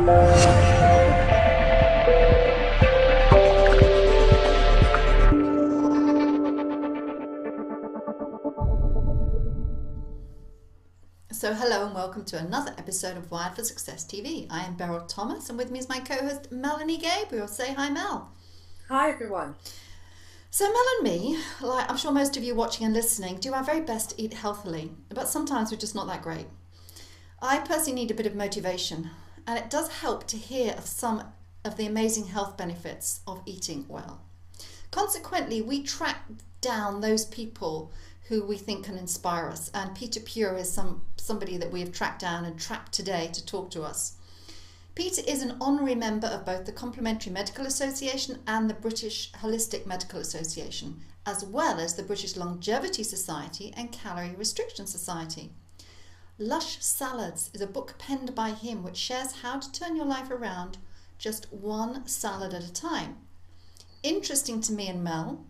So hello and welcome to another episode of Wired for Success TV. I am Beryl Thomas and with me is my co-host Melanie Gabriel. Say hi, Mel. Hi everyone. So Mel and me, like I'm sure most of you watching and listening, do our very best to eat healthily, but sometimes we're just not that great. I personally need a bit of motivation, and it does help to hear of some of the amazing health benefits of eating well. Consequently, we track down those people who we think can inspire us, and Peter Pure is somebody that we have tracked down and trapped today to talk to us. Peter is an honorary member of both the Complementary Medical Association and the British Holistic Medical Association, as well as the British Longevity Society and Calorie Restriction Society. Lush Salads is a book penned by him which shares how to turn your life around just one salad at a time. Interesting to me and Mel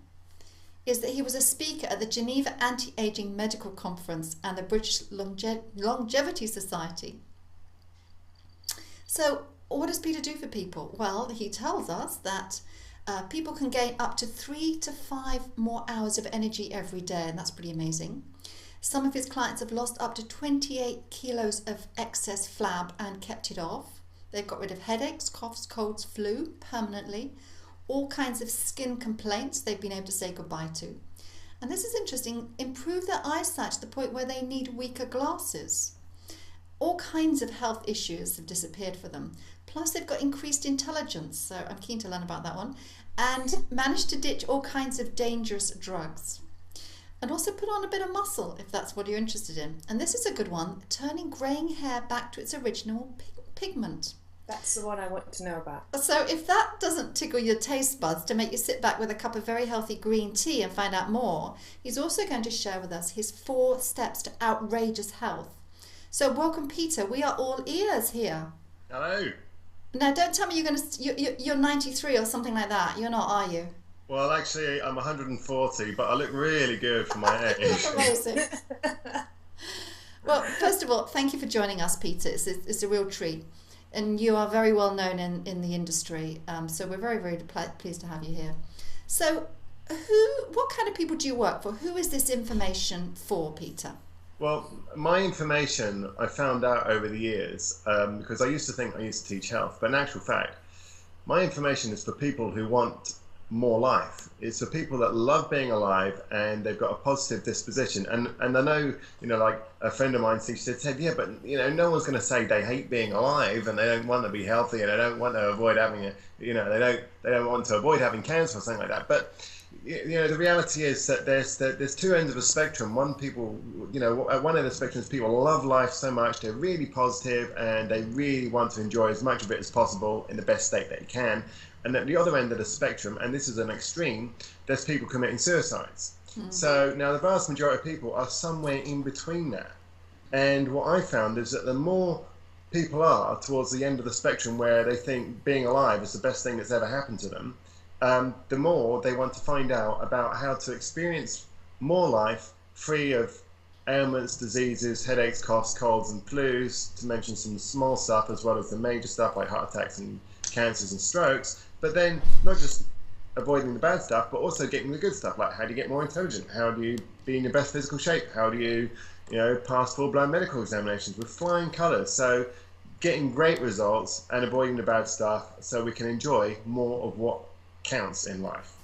is that he was a speaker at the Geneva Anti-Aging Medical Conference and the British Longevity Society. So what does Peter do for people? Well, he tells us that people can gain up to 3 to 5 more hours of energy every day, and that's pretty amazing. Some of his clients have lost up to 28 kilos of excess flab and kept it off. They've got rid of headaches, coughs, colds, flu permanently. All kinds of skin complaints they've been able to say goodbye to. And this is interesting, improve their eyesight to the point where they need weaker glasses. All kinds of health issues have disappeared for them. Plus they've got increased intelligence, so I'm keen to learn about that one, and managed to ditch all kinds of dangerous drugs. And also put on a bit of muscle if that's what you're interested in. And this is a good one, turning greying hair back to its original pigment. That's the one I want to know about. So if that doesn't tickle your taste buds to make you sit back with a cup of very healthy green tea and find out more, he's also going to share with us his 4 steps to outrageous health. So welcome, Peter. We are all ears here. Hello. Now, don't tell me you're 93 or something like that. You're not, are you? Well, actually, I'm 140, but I look really good for my age. Amazing. Well, first of all, thank you for joining us, Peter. It's a real treat. And you are very well known in the industry, so we're very, very pleased to have you here. So what kind of people do you work for? Who is this information for, Peter? Well, my information I found out over the years, because I used to think I used to teach health, but in actual fact, my information is for people who want more life. It's for people that love being alive and they've got a positive disposition. And I know, like a friend of mine said, yeah, but no one's going to say they hate being alive and they don't want to be healthy and they don't want to avoid having they don't want to avoid having cancer or something like that. But the reality is that there's 2 ends of a spectrum. One, people, at one end of the spectrum is people love life so much, they're really positive and they really want to enjoy as much of it as possible in the best state they can. And at the other end of the spectrum, and this is an extreme, there's people committing suicides. Mm-hmm. So now the vast majority of people are somewhere in between that. And what I found is that the more people are towards the end of the spectrum where they think being alive is the best thing that's ever happened to them, the more they want to find out about how to experience more life free of ailments, diseases, headaches, coughs, colds and flus, to mention some small stuff as well as the major stuff like heart attacks and cancers and strokes, but then not just avoiding the bad stuff, but also getting the good stuff, like how do you get more intelligent, how do you be in your best physical shape, how do you pass full-blown medical examinations with flying colours. So getting great results and avoiding the bad stuff so we can enjoy more of what counts in life.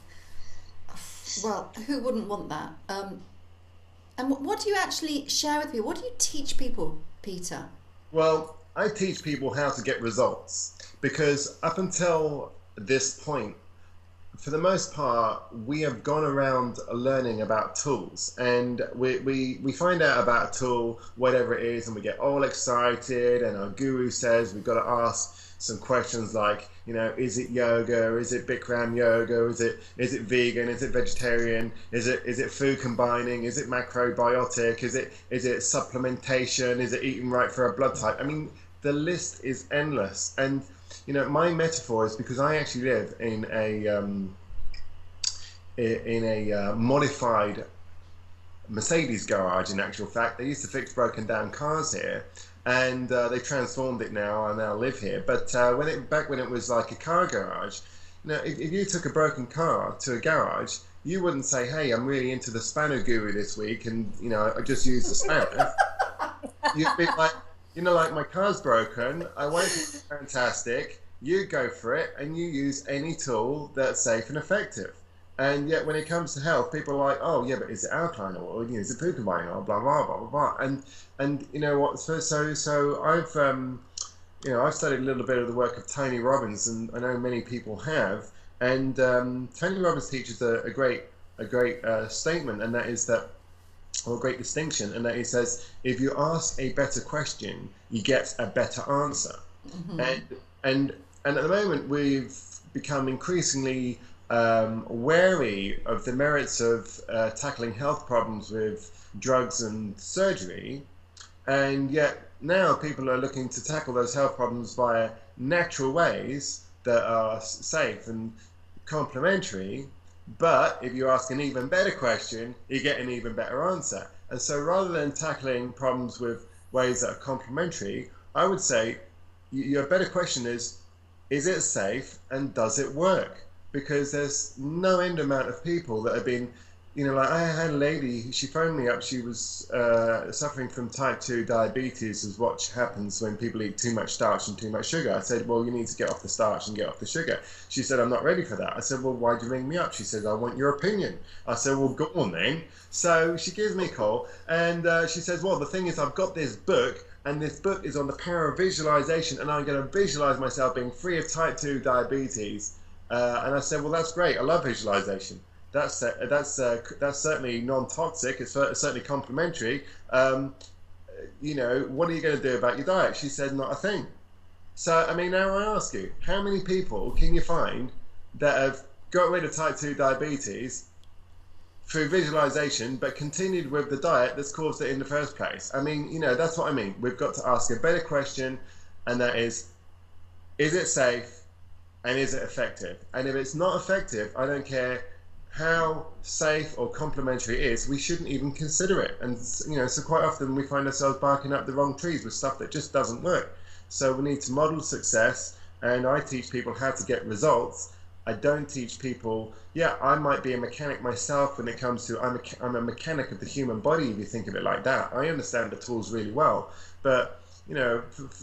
Well, who wouldn't want that? And what do you actually share with people? What do you teach people, Peter? Well, I teach people how to get results, because up until this point, for the most part, we have gone around learning about tools, and we find out about a tool, whatever it is, and we get all excited, and our guru says we've got to ask some questions like, is it yoga, is it Bikram yoga, is it vegan, is it vegetarian, is it food combining, is it macrobiotic, is it supplementation, is it eating right for our blood type? I mean, the list is endless. And my metaphor is because I actually live in a modified Mercedes garage. In actual fact, they used to fix broken down cars here, and they transformed it now. I now live here. But back when it was like a car garage, if you took a broken car to a garage, you wouldn't say, "Hey, I'm really into the spanner guru this week, and I just use the spanner." You'd be like, like, my car's broken. I want it to be fantastic. You go for it, and you use any tool that's safe and effective. And yet, when it comes to health, people are like, "Oh, yeah, but is it alkaline oil? Is it glucosamine oil? Blah blah blah blah blah." And you know what? So I've studied a little bit of the work of Tony Robbins, and I know many people have. And Tony Robbins teaches a great statement, and that is that, or a great distinction, and that he says, if you ask a better question, you get a better answer. And at the moment, we've become increasingly wary of the merits of tackling health problems with drugs and surgery, and yet now people are looking to tackle those health problems via natural ways that are safe and complementary. But if you ask an even better question, you get an even better answer. And so rather than tackling problems with ways that are complementary, I would say your better question is it safe and does it work? Because there's no end amount of people that have been, like, I had a lady, she phoned me up, she was suffering from type 2 diabetes, is what happens when people eat too much starch and too much sugar. I said, well, you need to get off the starch and get off the sugar. She said, I'm not ready for that. I said, well, why'd you ring me up? She said, I want your opinion. I said, well, go on then. So she gives me a call, and she says, well, the thing is, I've got this book, and this book is on the power of visualization, and I'm going to visualize myself being free of type 2 diabetes. And I said, well, that's great. I love visualization. That's certainly non-toxic. It's certainly complementary. What are you going to do about your diet? She said, not a thing. So, now I ask you, how many people can you find that have got rid of type 2 diabetes through visualization, but continued with the diet that's caused it in the first place? That's what I mean. We've got to ask a better question, and that is it safe and is it effective? And if it's not effective, I don't care how safe or complementary it is, we shouldn't even consider it. And so quite often we find ourselves barking up the wrong trees with stuff that just doesn't work. So we need to model success, and I teach people how to get results. I don't teach people, I might be a mechanic myself when it comes to, I'm a mechanic of the human body, if you think of it like that. I understand the tools really well, but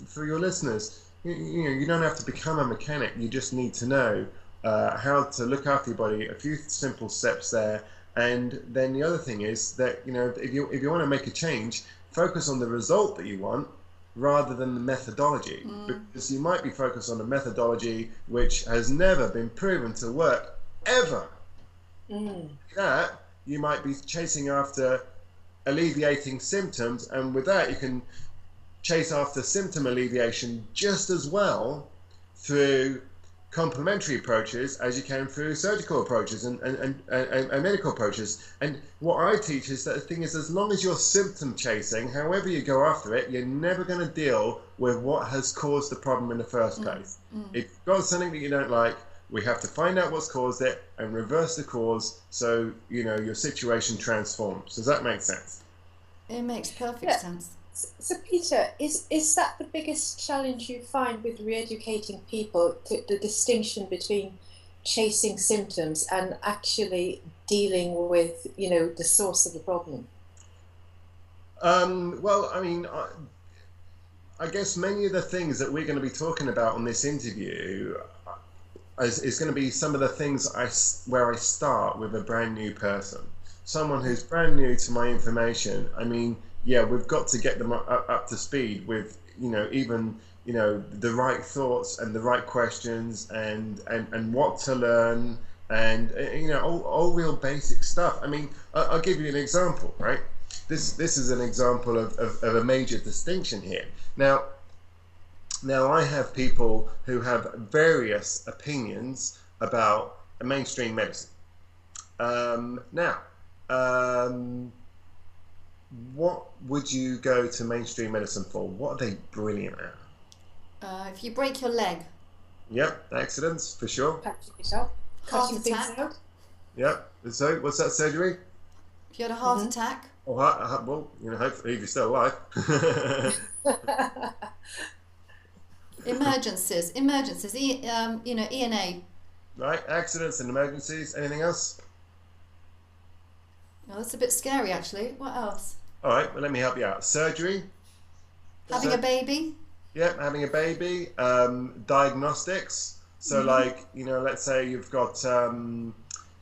for your listeners, you don't have to become a mechanic. You just need to know how to look after your body, a few simple steps there. And then the other thing is that, if you want to make a change, focus on the result that you want rather than the methodology. Because you might be focused on a methodology which has never been proven to work ever. That you might be chasing after alleviating symptoms, and with that you can chase after symptom alleviation just as well through complementary approaches as you can through surgical approaches and medical approaches. And what I teach is that the thing is, as long as you're symptom chasing, however you go after it, you're never going to deal with what has caused the problem in the first place. If you've got something that you don't like, we have to find out what's caused it and reverse the cause, so your situation transforms. Does that make sense? It makes perfect sense. So Peter, is that the biggest challenge you find with re-educating people, the distinction between chasing symptoms and actually dealing with, the source of the problem? Well, I guess many of the things that we're going to be talking about on this interview is going to be some of the things where I start with a brand new person, someone who's brand new to my information. We've got to get them up to speed with, even, the right thoughts and the right questions and what to learn and, all real basic stuff. I'll give you an example, right? This is an example of a major distinction here. Now I have people who have various opinions about mainstream medicine. What would you go to mainstream medicine for? What are they brilliant at? If you break your leg. Yep, accidents, for sure. Patching yourself. Heart Cutting things attack. out. Yep. So, what's that surgery? If you had a heart attack. Well, hopefully if you're still alive. Emergencies, E&A. Right, accidents and emergencies. Anything else? Oh, that's a bit scary, actually. What else? All right, well, let me help you out. Surgery. Having a baby. Yeah, having a baby. Diagnostics. So, let's say you've got,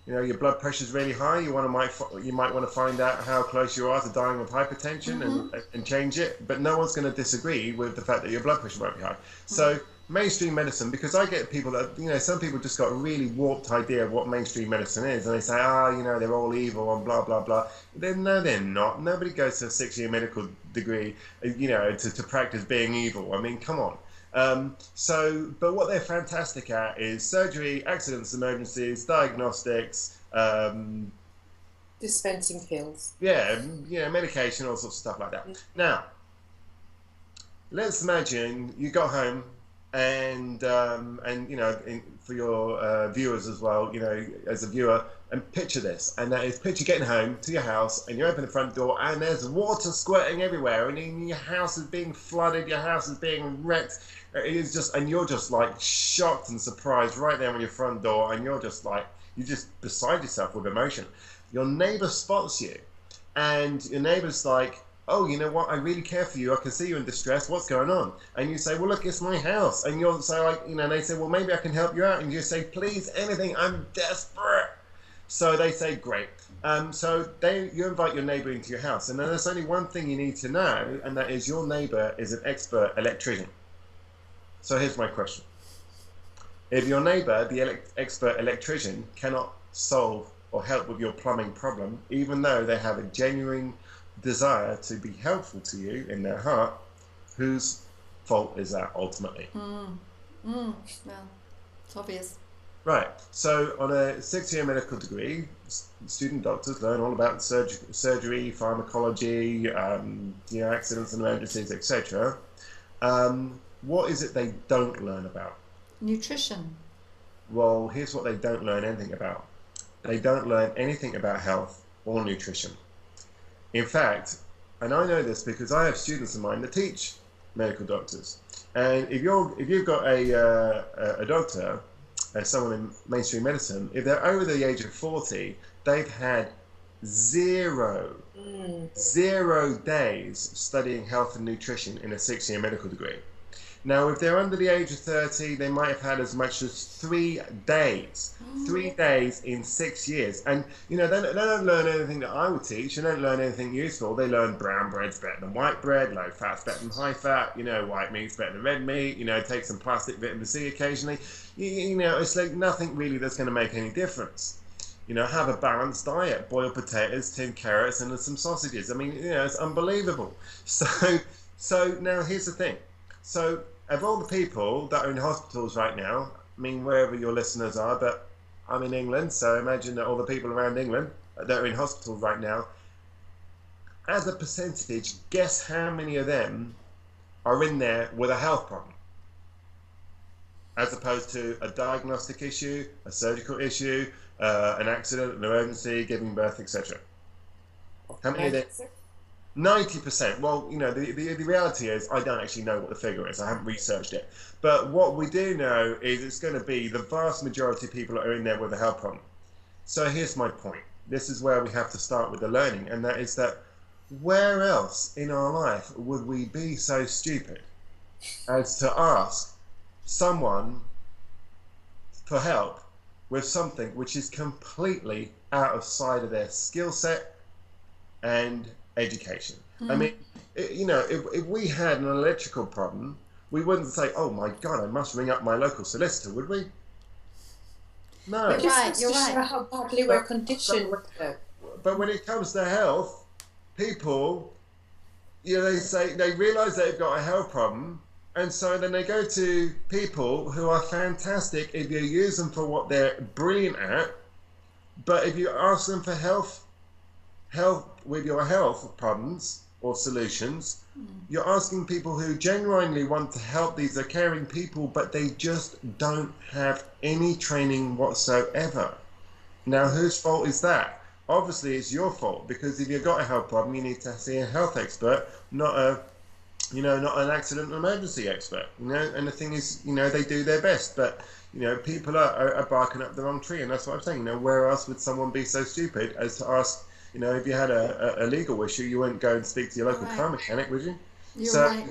your blood pressure's really high. You might want to find out how close you are to dying of hypertension and change it. But no one's going to disagree with the fact that your blood pressure might be high. So mainstream medicine, because I get people that, some people just got a really warped idea of what mainstream medicine is, and they say, they're all evil and blah, blah, blah. No, they're not. Nobody goes to a 6-year medical degree, to practice being evil. I mean, come on. But what they're fantastic at is surgery, accidents, emergencies, diagnostics, dispensing pills. Yeah, medication, all sorts of stuff like that. Now, let's imagine you got home and for your viewers as well, as a viewer, and picture this, and that is picture getting home to your house and you open the front door and there's water squirting everywhere and your house is being flooded, your house is being wrecked. It is just, and you're just like shocked and surprised right there on your front door, and you're just beside yourself with emotion. Your neighbor spots you, and your neighbor's like, "Oh, you know what? I really care for you. I can see you in distress. What's going on?" And you say, "Well, look, it's my house." And you're so they say, "Well, maybe I can help you out." And you say, "Please, anything. I'm desperate." So they say, "Great." You invite your neighbor into your house, and then there's only one thing you need to know, and that is your neighbor is an expert electrician. So here's my question. If your neighbor, the expert electrician, cannot solve or help with your plumbing problem, even though they have a genuine desire to be helpful to you in their heart, whose fault is that ultimately? Well, it's obvious. Right. So on a 6-year medical degree, student doctors learn all about surgery, pharmacology, accidents and emergencies, etc. What is it they don't learn about? Nutrition. Well, here's what they don't learn anything about. They don't learn anything about health or nutrition. In fact, and I know this because I have students of mine that teach medical doctors. And if you've got a doctor, someone in mainstream medicine, if they're over the age of 40, they've had zero days studying health and nutrition in a 6-year medical degree. Now, if they're under the age of 30, they might have had as much as 3 days. 3 days in 6 years. And, they don't learn anything that I would teach. They don't learn anything useful. They learn brown bread's better than white bread, low fat's better than high fat, white meat's better than red meat, take some plastic vitamin C occasionally. It's like nothing really that's going to make any difference. Have a balanced diet, boiled potatoes, tinned carrots, and some sausages. I mean, it's unbelievable. So now here's the thing. So of all the people that are in hospitals right now, I mean, wherever your listeners are, but I'm in England, so imagine that all the people around England that are in hospitals right now, as a percentage, guess how many of them are in there with a health problem, as opposed to a diagnostic issue, a surgical issue, an accident, an emergency, giving birth, etc. How many of them? 90%. Well, the reality is I don't actually know what the figure is. I haven't researched it. But what we do know is it's going to be the vast majority of people that are in there with a health problem. So here's my point. This is where we have to start with the learning, and that is that where else in our life would we be so stupid as to ask someone for help with something which is completely out of sight of their skill set and education. I mean, if we had an electrical problem, we wouldn't say, "Oh my God, I must ring up my local solicitor," would we? No. You're right. How badly we're conditioned. But when it comes to health, people, they realize they've got a health problem, and so then they go to people who are fantastic if you use them for what they're brilliant at. But if you ask them for help with your health problems or solutions, you're asking people who genuinely want to help. These are caring people, but they just don't have any training whatsoever. Now, whose fault is that? obviously it's your fault, because if you've got a health problem, you need to see a health expert, not a, not an accident and emergency expert, and the thing is, they do their best, but people are barking up the wrong tree, and that's what I'm saying. Where else would someone be so stupid as to ask, if you had a legal issue, you wouldn't go and speak to your local car mechanic, would you? You're So, right.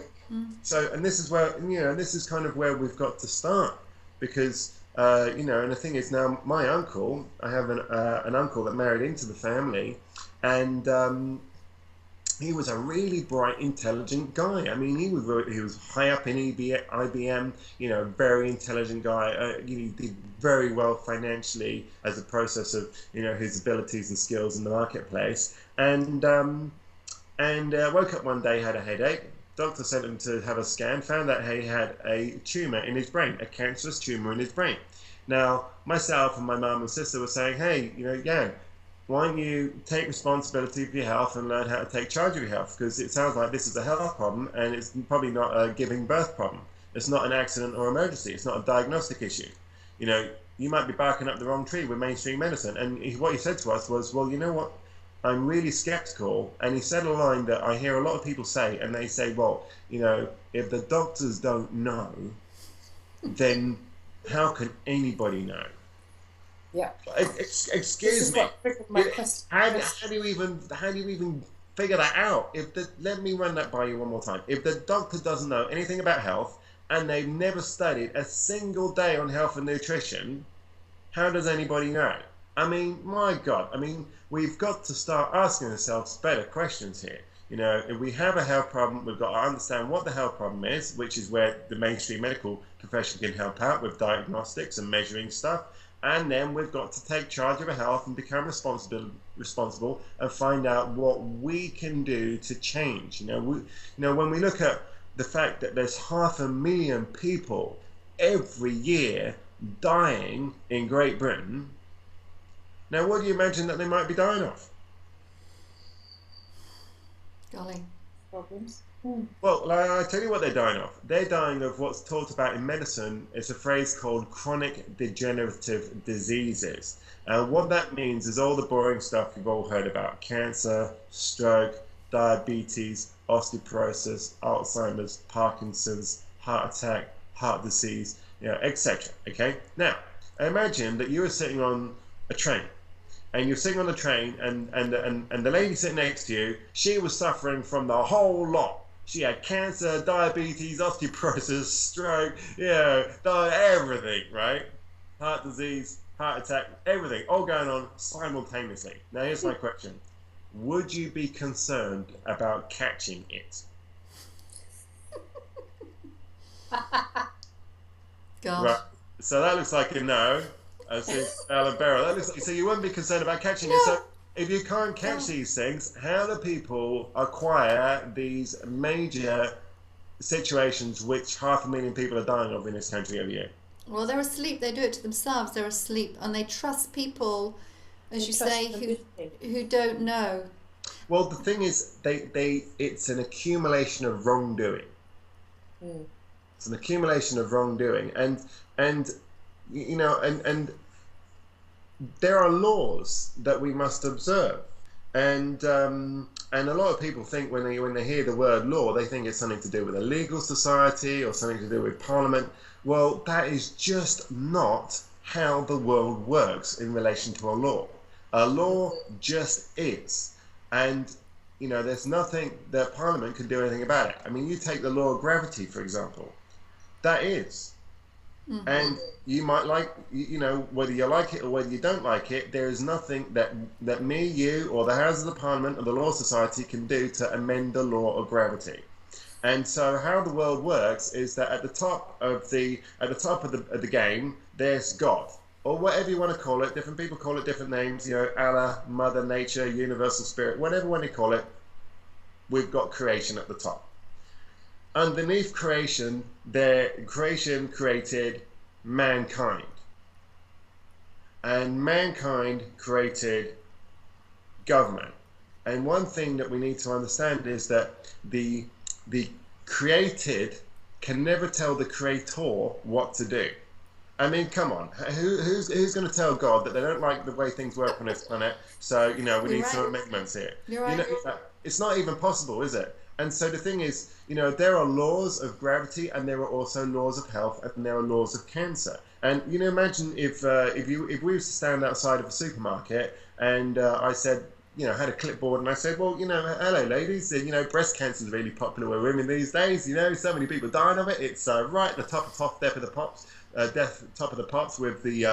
so, and this is where, this is kind of where we've got to start, because, and the thing is, now my uncle, I have an uncle that married into the family, and he was a really bright, intelligent guy. I mean, he was high up in IBM, very intelligent guy. He did very well financially as a process of, his abilities and skills in the marketplace. And woke up one day, had a headache. Doctor sent him to have a scan, found out he had a tumor in his brain, a cancerous tumor in his brain. Now, myself and my mum and sister were saying, hey, Jan, why don't you take responsibility for your health and learn how to take charge of your health? Because it sounds like this is a health problem, and it's probably not a giving birth problem. It's not an accident or emergency. It's not a diagnostic issue. You might be barking up the wrong tree with mainstream medicine. And what he said to us was, well, you know what? I'm really skeptical. And he said a line that I hear a lot of people say, and they say, well, if the doctors don't know, then how can anybody know? Yeah. Excuse me. How do you even figure that out? Let me run that by you one more time. If the doctor doesn't know anything about health, and they've never studied a single day on health and nutrition, how does anybody know? I mean, my God. I mean, we've got to start asking ourselves better questions here. If we have a health problem, we've got to understand what the health problem is, which is where the mainstream medical profession can help out with diagnostics and measuring stuff. And then we've got to take charge of our health and become responsible and find out what we can do to change. When we look at the fact that there's 500,000 people every year dying in Great Britain, now what do you imagine that they might be dying of? Golly. Problems. Well, I tell you what they're dying of. They're dying of what's talked about in medicine. It's a phrase called chronic degenerative diseases. And what that means is all the boring stuff you've all heard about: cancer, stroke, diabetes, osteoporosis, Alzheimer's, Parkinson's, heart attack, heart disease, etc. Okay? Now, imagine that you were sitting on a train. And you're sitting on the train, and the lady sitting next to you, she was suffering from the whole lot. She had cancer, diabetes, osteoporosis, stroke, everything, right? Heart disease, heart attack, everything, all going on simultaneously. Now, here's my question. Would you be concerned about catching it? Gosh. Right. So that looks like a no. Alan Barrow. That looks like, so you wouldn't be concerned about catching it. So if you can't catch these things, how do people acquire these major situations which 500,000 people are dying of in this country every year? Well, they're asleep. They do it to themselves. They're asleep, and they trust people, as you say, who don't know. Well, the thing is, it's an accumulation of wrongdoing. It's an accumulation of wrongdoing, and there are laws that we must observe, and a lot of people think when they hear the word law, they think it's something to do with a legal society or something to do with Parliament. Well, that is just not how the world works in relation to a law. A law just is, and there's nothing that Parliament can do anything about it. I mean, you take the law of gravity, for example. That is. Mm-hmm. And you might whether you like it or whether you don't like it, there is nothing that me, you, or the Houses of Parliament or the Law Society can do to amend the law of gravity. And so how the world works is that at the top of the game, there's God, or whatever you want to call it. Different people call it different names. Allah, Mother Nature, Universal Spirit, whatever you want to call it. We've got creation at the top. Underneath creation, creation created mankind, and mankind created government. And one thing that we need to understand is that the created can never tell the creator what to do. I mean, come on. Who's going to tell God that they don't like the way things work on this planet? So, we You're need some right. amendments here. You're right. It's not even possible, is it? And so the thing is, there are laws of gravity, and there are also laws of health, and there are laws of cancer. And imagine if we was to stand outside of a supermarket, and I said, had a clipboard, and I said, well, hello, ladies, breast cancer is really popular with women these days. So many people dying of it. It's right at the top of the pops. Top of the pops with the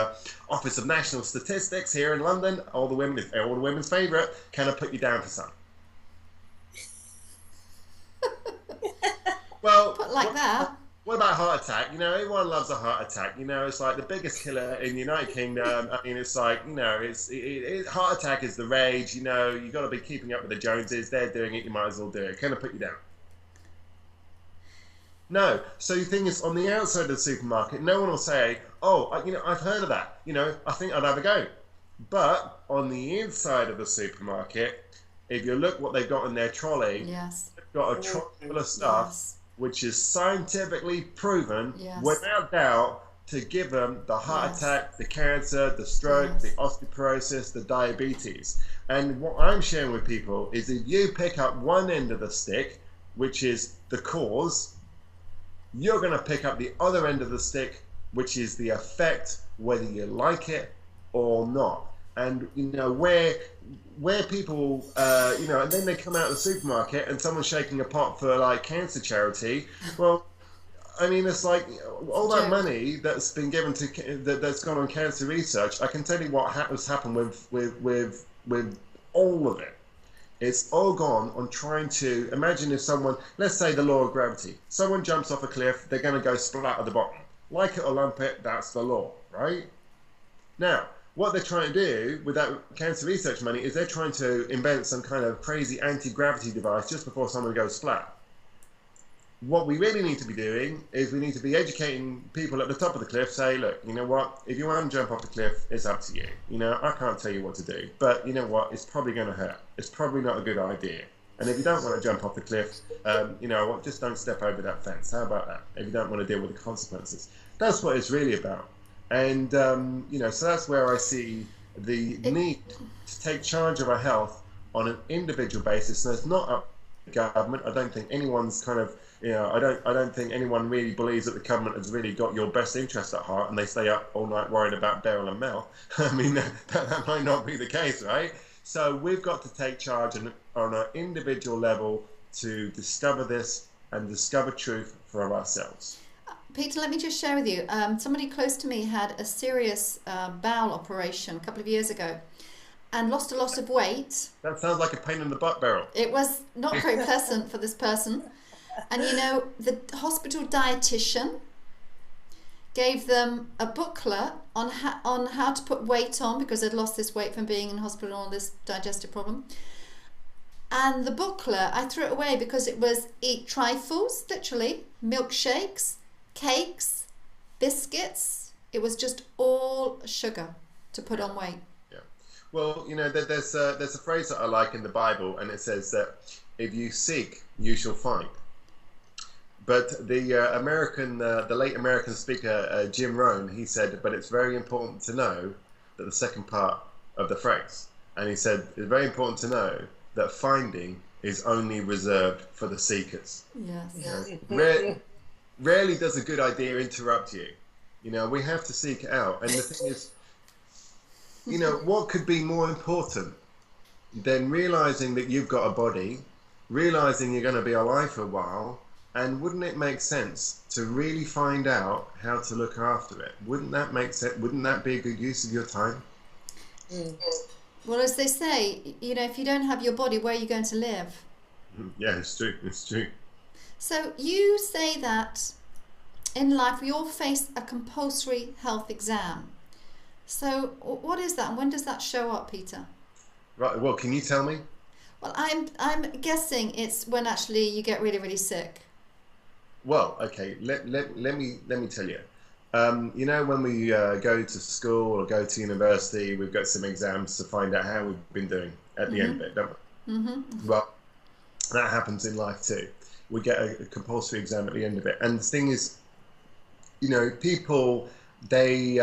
Office of National Statistics here in London. All the women's favourite. Can I put you down for some? Well, Put like that. What about heart attack? Everyone loves a heart attack. It's like the biggest killer in the United Kingdom. I mean, it's like, heart attack is the rage. You got to be keeping up with the Joneses. They're doing it. You might as well do it. Can I put you down? No. So the thing is, on the outside of the supermarket, no one will say, oh, I've heard of that. I think I'd have a go. But on the inside of the supermarket, if you look what they've got in their trolley, Yes. they've got a trolley full of stuff. Yes. Which is scientifically proven, Yes. without doubt, to give them the heart Yes. attack, the cancer, the stroke, Yes. the osteoporosis, the diabetes. And what I'm sharing with people is if you pick up one end of the stick, which is the cause, you're going to pick up the other end of the stick, which is the effect, whether you like it or not. And where people and then they come out of the supermarket and someone's shaking a pot for like cancer charity. Well, I mean, it's like all that money that's been given to that's gone on cancer research. I can tell you what has happened with all of it. It's all gone on trying to imagine if someone, let's say the law of gravity, someone jumps off a cliff, they're going to go splat at the bottom. Like it or lump it, that's the law, right? Now, what they're trying to do with that cancer research money is they're trying to invent some kind of crazy anti-gravity device just before someone goes splat. What we really need to be doing is we need to be educating people at the top of the cliff, say, look, you know what, if you want to jump off the cliff, it's up to you. I can't tell you what to do, but you know what, it's probably going to hurt. It's probably not a good idea. And if you don't want to jump off the cliff, just don't step over that fence. How about that? If you don't want to deal with the consequences. That's what it's really about. And, so that's where I see the need to take charge of our health on an individual basis. So it's not up to the government. I don't think anyone's kind of, I don't think anyone really believes that the government has really got your best interest at heart and they stay up all night worried about Beryl and Mel. I mean, that might not be the case, right? So we've got to take charge on an individual level to discover this and discover truth for ourselves. Peter, let me just share with you. Somebody close to me had a serious bowel operation a couple of years ago and lost a lot of weight. That sounds like a pain in the butt, Beryl. It was not very pleasant for this person. And the hospital dietitian gave them a booklet on how to put weight on because they'd lost this weight from being in hospital and all this digestive problem. And the booklet, I threw it away because it was eat trifles, literally, milkshakes, cakes, biscuits. It was just all sugar to put on weight. Yeah. Well, there's a phrase that I like in the Bible, and it says that if you seek, you shall find. But the late American speaker Jim Rohn, he said, but it's very important to know that the second part of the phrase, and he said it's very important to know that finding is only reserved for the seekers. Yes. Rarely does a good idea interrupt you. We have to seek it out. And the thing is, what could be more important than realizing that you've got a body, realizing you're going to be alive for a while, and wouldn't it make sense to really find out how to look after it? Wouldn't that make sense? Wouldn't that be a good use of your time? Well, as they say, if you don't have your body, where are you going to live? Yeah, it's true. It's true. So you say that in life we all face a compulsory health exam. So what is that and when does that show up, Peter? Right, well, can you tell me? Well, I'm guessing it's when actually you get really, really sick. Well, okay, let me tell you. When we go to school or go to university, we've got some exams to find out how we've been doing at the end of it, don't we? Mm-hmm. Well, that happens in life too. We get a compulsory exam at the end of it. And the thing is, people, they,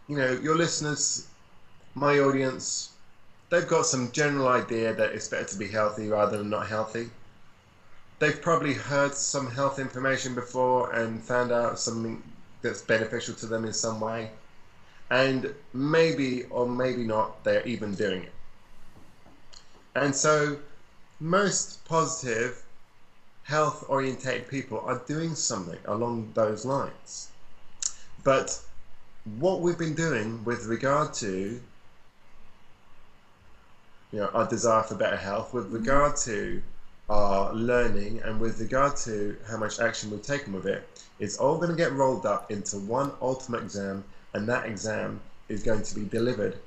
your listeners, my audience, they've got some general idea that it's better to be healthy rather than not healthy. They've probably heard some health information before and found out something that's beneficial to them in some way. And maybe or maybe not, they're even doing it. And so most positive, health-orientated people are doing something along those lines. But what we've been doing with regard to our desire for better health, with regard to our learning, and with regard to how much action we've taken with it, it's all going to get rolled up into one ultimate exam, and that exam is going to be delivered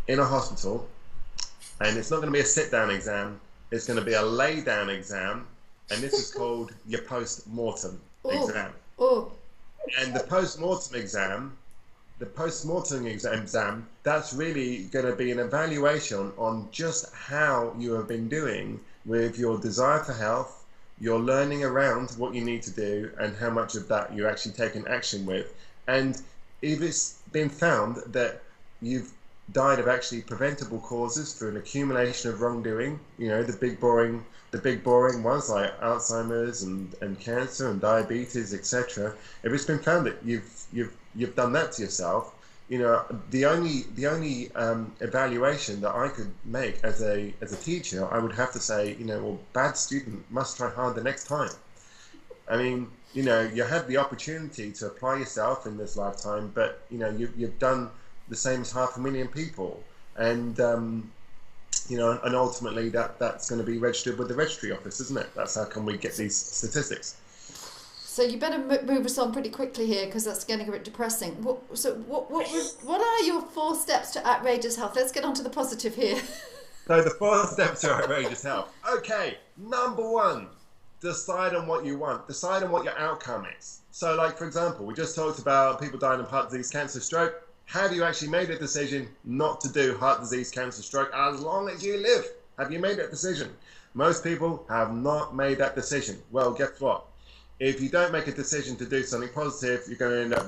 in a hospital, and it's not going to be a sit-down exam, it's going to be a lay-down exam, and this is called your post-mortem exam. And the post-mortem exam, that's really going to be an evaluation on just how you have been doing with your desire for health, your learning around what you need to do, and how much of that you're actually taking action with. And if it's been found that you've died of actually preventable causes through an accumulation of wrongdoing, the big boring ones like Alzheimer's and cancer and diabetes, etc. If it's been found that you've done that to yourself, the only evaluation that I could make as a teacher, I would have to say, well, bad student must try hard the next time. I mean, you had the opportunity to apply yourself in this lifetime, but you've done the same as 500,000 people, and and ultimately that's going to be registered with the registry office, isn't it? That's how come we get these statistics. So you better move us on pretty quickly here, because that's getting a bit depressing. What are your 4 steps to outrageous health? Let's get on to the positive here. So the 4 steps to outrageous health. Okay, number 1, decide on what you want. Decide on what your outcome is. So, like, for example, we just talked about people dying of heart disease, cancer, stroke. Have you actually made a decision not to do heart disease, cancer, stroke as long as you live? Have you made that decision? Most people have not made that decision. Well, guess what? If you don't make a decision to do something positive, you're going to end up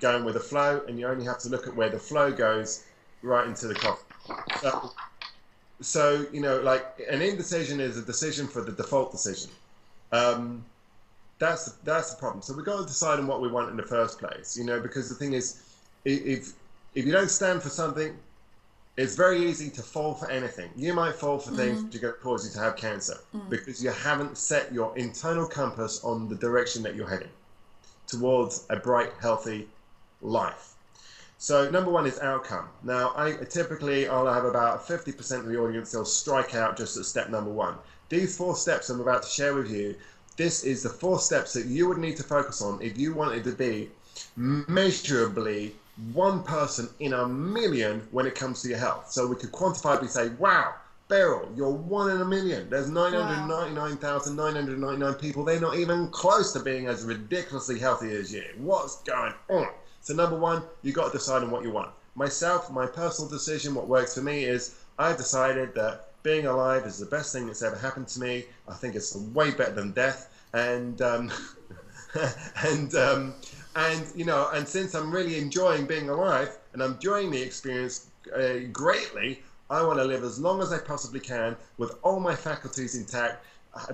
going with the flow, and you only have to look at where the flow goes right into the coffin. So like an indecision is a decision for the default decision. That's the problem. So we've got to decide on what we want in the first place, because the thing is, if you don't stand for something, it's very easy to fall for anything. You might fall for things that are going to cause you to have cancer because you haven't set your internal compass on the direction that you're heading towards a bright, healthy life. So number 1 is outcome. Now, I'll have about 50% of the audience, they'll strike out just at step number 1. These 4 steps I'm about to share with you, this is the 4 steps that you would need to focus on if you wanted to be measurably one person in a million when it comes to your health. So we could quantifiably say, wow, Beryl, you're 1 in a million. There's 999,999 people. They're not even close to being as ridiculously healthy as you. What's going on? So number 1, you got to decide on what you want. Myself, my personal decision, what works for me is I've decided that being alive is the best thing that's ever happened to me. I think it's way better than death. And and since I'm really enjoying being alive and I'm enjoying the experience greatly, I want to live as long as I possibly can with all my faculties intact,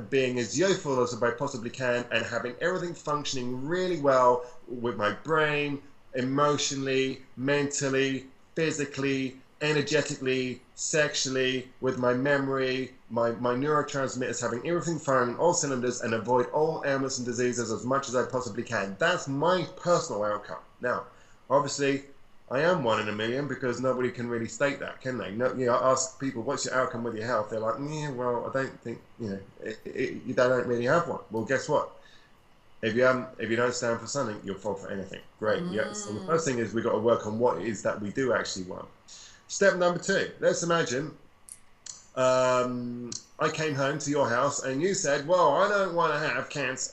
being as youthful as I possibly can, and having everything functioning really well with my brain, emotionally, mentally, physically, energetically, sexually, with my memory, my neurotransmitters, having everything firing on all cylinders, and avoid all ailments and diseases as much as I possibly can. That's my personal outcome. Now, obviously, I am 1 in a million because nobody can really state that, can they? No, I ask people, what's your outcome with your health? They're like, yeah, well, I don't think, you don't really have one. Well, guess what? If you don't stand for something, you'll fall for anything. Great. Yeah. So the first thing is we've got to work on what it is that we do actually want. Step number 2. Let's imagine I came home to your house and you said, well, I don't want to have cancer.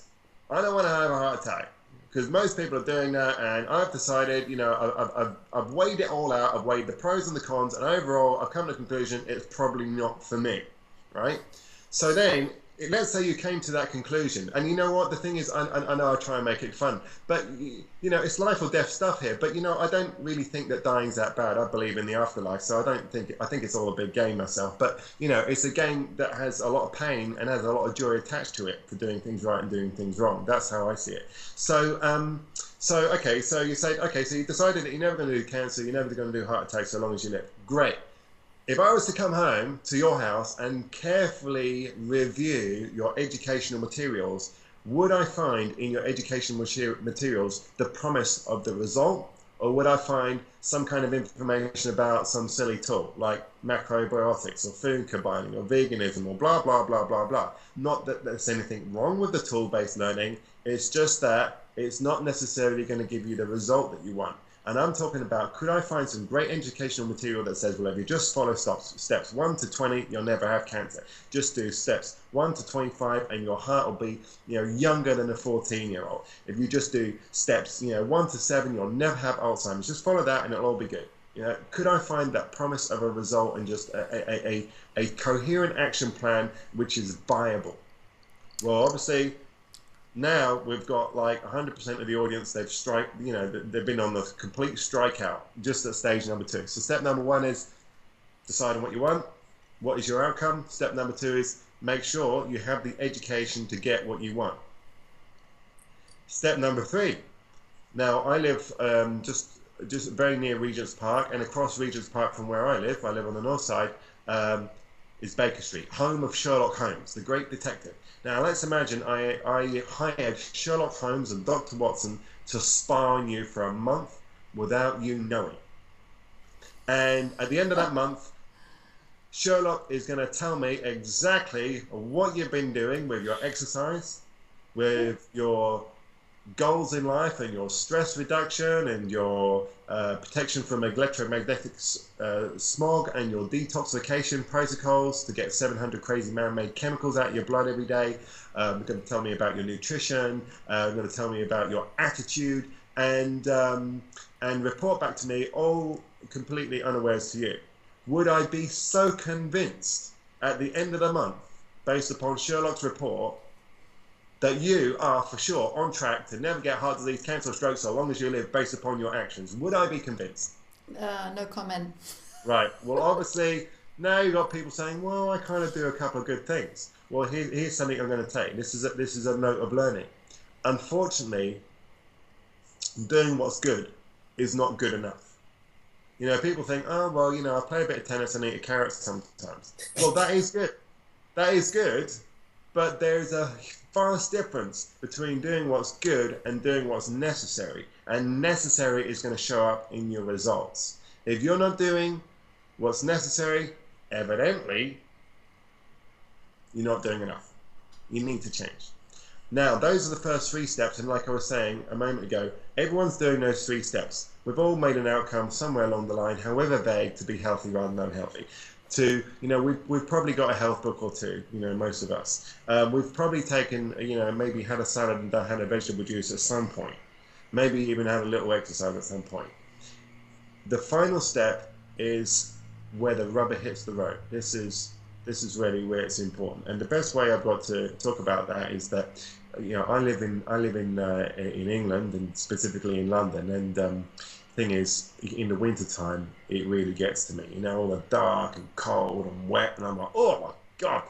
I don't want to have a heart attack. Because most people are doing that, and I've decided, I've weighed it all out. I've weighed the pros and the cons, and overall, I've come to the conclusion it's probably not for me, right? So then, let's say you came to that conclusion, and you know what the thing is, I know I try and make it fun, but it's life or death stuff here. But I don't really think that dying's that bad. I believe in the afterlife, so I think it's all a big game myself. But it's a game that has a lot of pain and has a lot of joy attached to it for doing things right and doing things wrong. That's how I see it. So okay, so you say, okay, so you decided that you're never going to do cancer, you're never going to do heart attacks so long as you live. Great. If I was to come home to your house and carefully review your educational materials, would I find in your educational materials the promise of the result? Or would I find some kind of information about some silly tool like macrobiotics or food combining or veganism or blah, blah, blah, blah, blah? Not that there's anything wrong with the tool-based learning. It's just that it's not necessarily going to give you the result that you want. And I'm talking about, could I find some great educational material that says, well, if you just follow steps 1 to 20, you'll never have cancer. Just do steps 1 to 25 and your heart will be, younger than a 14-year-old. If you just do steps, 1 to 7, you'll never have Alzheimer's. Just follow that and it'll all be good. Could I find that promise of a result and just a coherent action plan which is viable? Well, obviously, now we've got like 100% of the audience, they've been on the complete strikeout just at stage number 2. So step number 1 is decide on what you want. What is your outcome? Step number 2 is make sure you have the education to get what you want. Step number 3. Now I live just very near Regent's Park, and across Regent's Park from where I live on the north side, is Baker Street, home of Sherlock Holmes, the great detective. Now let's imagine I hired Sherlock Holmes and Dr. Watson to spy on you for a month without you knowing. And at the end of that month, Sherlock is going to tell me exactly what you've been doing with your exercise, with your goals in life and your stress reduction and your protection from electromagnetic smog and your detoxification protocols to get 700 crazy man-made chemicals out of your blood every day. You're going to tell me about your nutrition. You're going to tell me about your attitude and report back to me all completely unawares to you. Would I be so convinced at the end of the month, based upon Sherlock's report, that you are for sure on track to never get heart disease, cancer, or stroke so long as you live based upon your actions? Would I be convinced? No comment. Right. Well, obviously, now you've got people saying, well, I kind of do a couple of good things. Well, here's something I'm going to take. This is a note of learning. Unfortunately, doing what's good is not good enough. People think, oh, well, I play a bit of tennis and eat a carrot sometimes. Well, that is good. That is good, but there's a vast difference between doing what's good and doing what's necessary. And necessary is going to show up in your results. If you're not doing what's necessary, evidently, you're not doing enough. You need to change. Now, those are the first 3 steps, and like I was saying a moment ago, everyone's doing those 3 steps. We've all made an outcome somewhere along the line, however vague, to be healthy rather than unhealthy. We've probably got a health book or 2, most of us. We've probably taken, maybe had a salad and had a vegetable juice at some point. Maybe even had a little exercise at some point. The final step is where the rubber hits the road. This is really where it's important. And the best way I've got to talk about that is that, I live in England, and specifically in London, and thing is, in the winter time, it really gets to me. All the dark and cold and wet, and I'm like, oh my God,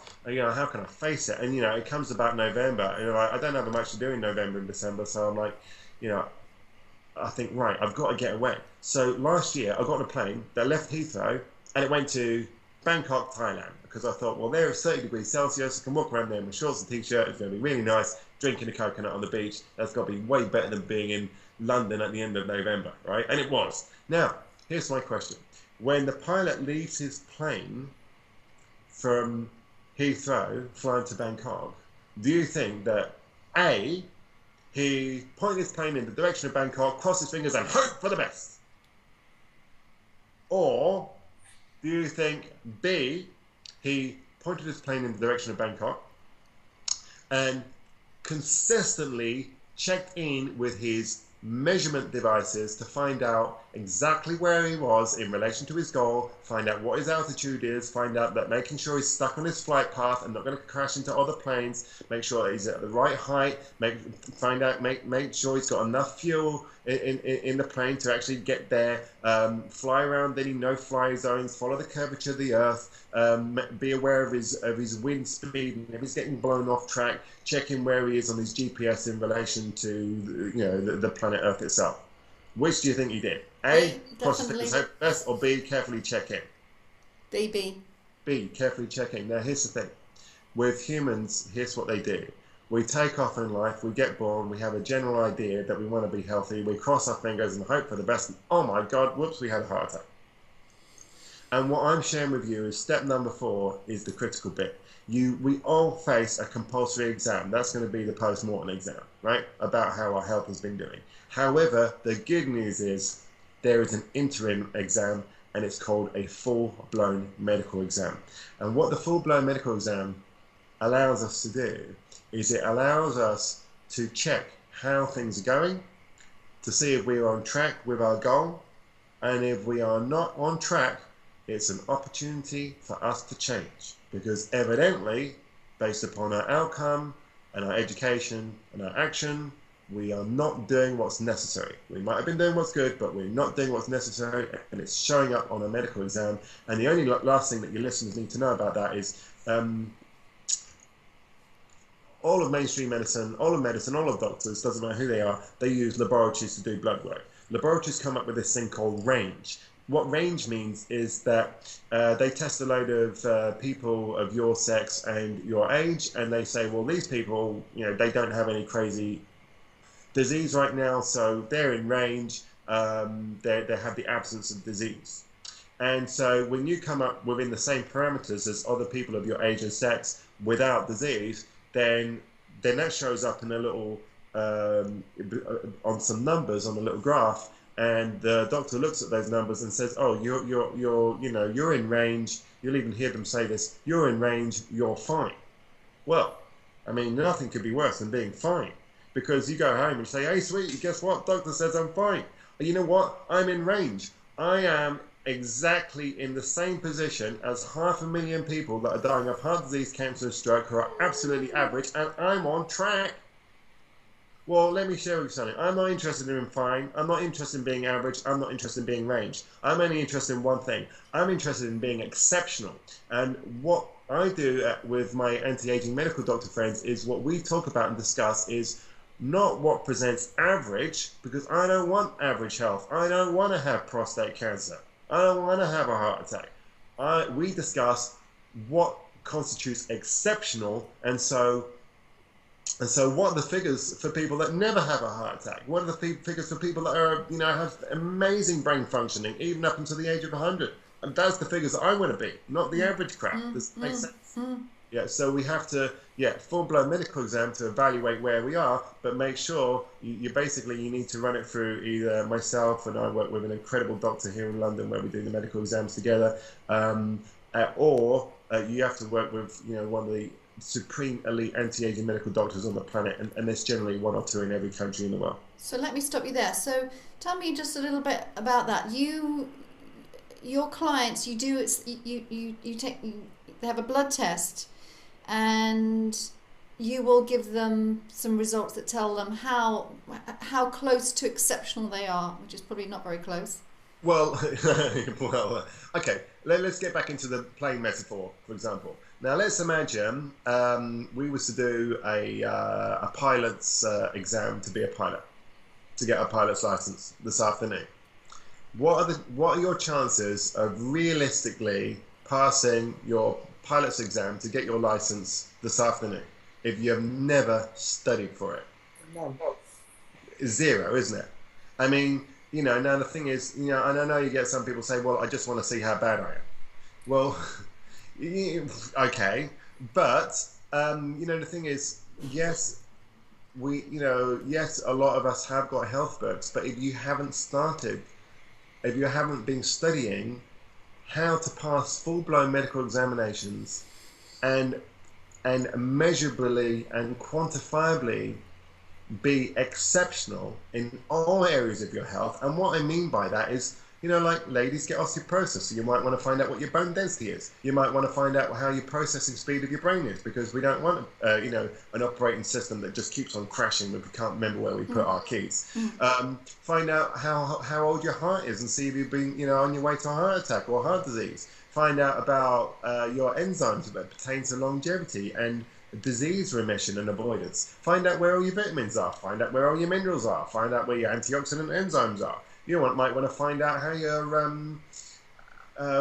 how can I face it? And it comes about November, and I don't have much to do in November and December, so I'm like, I think, right, I've got to get away. So last year, I got on a plane that left Heathrow, and it went to Bangkok, Thailand, because I thought, well, there it's 30 degrees Celsius, I can walk around there in my shorts and t-shirt, it's going to be really nice, drinking a coconut on the beach. That's got to be way better than being in London at the end of November, right? And it was. Now, here's my question. When the pilot leaves his plane from Heathrow, flying to Bangkok, do you think that, A, he pointed his plane in the direction of Bangkok, crossed his fingers and hope for the best? Or do you think, B, he pointed his plane in the direction of Bangkok and consistently checked in with his measurement devices to find out exactly where he was in relation to his goal, find out what his altitude is, find out that making sure he's stuck on his flight path and not going to crash into other planes, make sure that he's at the right height, make sure he's got enough fuel in the plane to actually get there, fly around any no-fly zones, follow the curvature of the earth, be aware of his wind speed, and if he's getting blown off track, checking where he is on his GPS in relation to the planet Earth itself. Which do you think he did? A, definitely. Hopeless, or B, carefully check in? B, carefully check in. Now here's the thing. With humans, here's what they do. We take off in life, we get born, we have a general idea that we want to be healthy, we cross our fingers and hope for the best, and oh my God, whoops, we had a heart attack. And what I'm sharing with you is step number 4 is the critical bit. We all face a compulsory exam. That's going to be the post-mortem exam, right? About how our health has been doing. However, the good news is there is an interim exam, and it's called a full-blown medical exam. And what the full-blown medical exam allows us to do is it allows us to check how things are going, to see if we are on track with our goal, and if we are not on track, it's an opportunity for us to change, because evidently, based upon our outcome and our education and our action, we are not doing what's necessary. We might have been doing what's good, but we're not doing what's necessary, and it's showing up on a medical exam. And the only last thing that your listeners need to know about that is all of mainstream medicine, all of doctors, doesn't matter who they are, they use laboratories to do blood work. Laboratories come up with this thing called range. What range means is that they test a load of people of your sex and your age, and they say, well, these people, they don't have any crazy disease right now, so they're in range. They have the absence of disease. And so when you come up within the same parameters as other people of your age and sex without disease, then that shows up in a little on some numbers on a little graph. And the doctor looks at those numbers and says, "Oh, you're in range." You'll even hear them say this: "You're in range. You're fine." Well, I mean, nothing could be worse than being fine, because you go home and say, "Hey, sweetie, guess what? Doctor says I'm fine." You know what? I'm in range. I am exactly in the same position as 500,000 people that are dying of heart disease, cancer, and stroke, who are absolutely average, and I'm on track. Well, let me share with you something. I'm not interested in being fine. I'm not interested in being average. I'm not interested in being range. I'm only interested in one thing. I'm interested in being exceptional. And what I do with my anti-aging medical doctor friends is what we talk about and discuss is not what presents average, because I don't want average health. I don't want to have prostate cancer. I don't want to have a heart attack. We discuss what constitutes exceptional, and so what are the figures for people that never have a heart attack? What are the figures for people that are, have amazing brain functioning, even up until the age of 100? And that's the figures that I want to be, not the average crap. Does that make sense? Yeah, so we have to, full-blown medical exam to evaluate where we are, but make sure you need to run it through either myself, and I work with an incredible doctor here in London where we do the medical exams together, or you have to work with, one of the supreme elite anti-aging medical doctors on the planet, and there's generally 1 or 2 in every country in the world. So let me stop you there. So tell me just a little bit about that. Your clients, they have a blood test, and you will give them some results that tell them how close to exceptional they are, which is probably not very close. Well, okay. Let's get back into the plane metaphor, for example. Now, let's imagine we was to do a pilot's exam to be a pilot, to get a pilot's license this afternoon. What are your chances of realistically passing your pilot's exam to get your license this afternoon if you have never studied for it? None. 0, isn't it? I mean, now the thing is, and I know you get some people say, well, I just want to see how bad I am. Well, okay, but, the thing is, yes, a lot of us have got health books, but if you haven't been studying how to pass full-blown medical examinations and measurably and quantifiably be exceptional in all areas of your health. And what I mean by that is, like ladies get osteoporosis, so you might want to find out what your bone density is. You might want to find out how your processing speed of your brain is, because we don't want, an operating system that just keeps on crashing when we can't remember where we put our keys. Find out how old your heart is and see if you've been, on your way to a heart attack or heart disease. Find out about your enzymes that pertain to longevity and disease remission and avoidance. Find out where all your vitamins are. Find out where all your minerals are. Find out where your antioxidant enzymes are. You might want to find out how your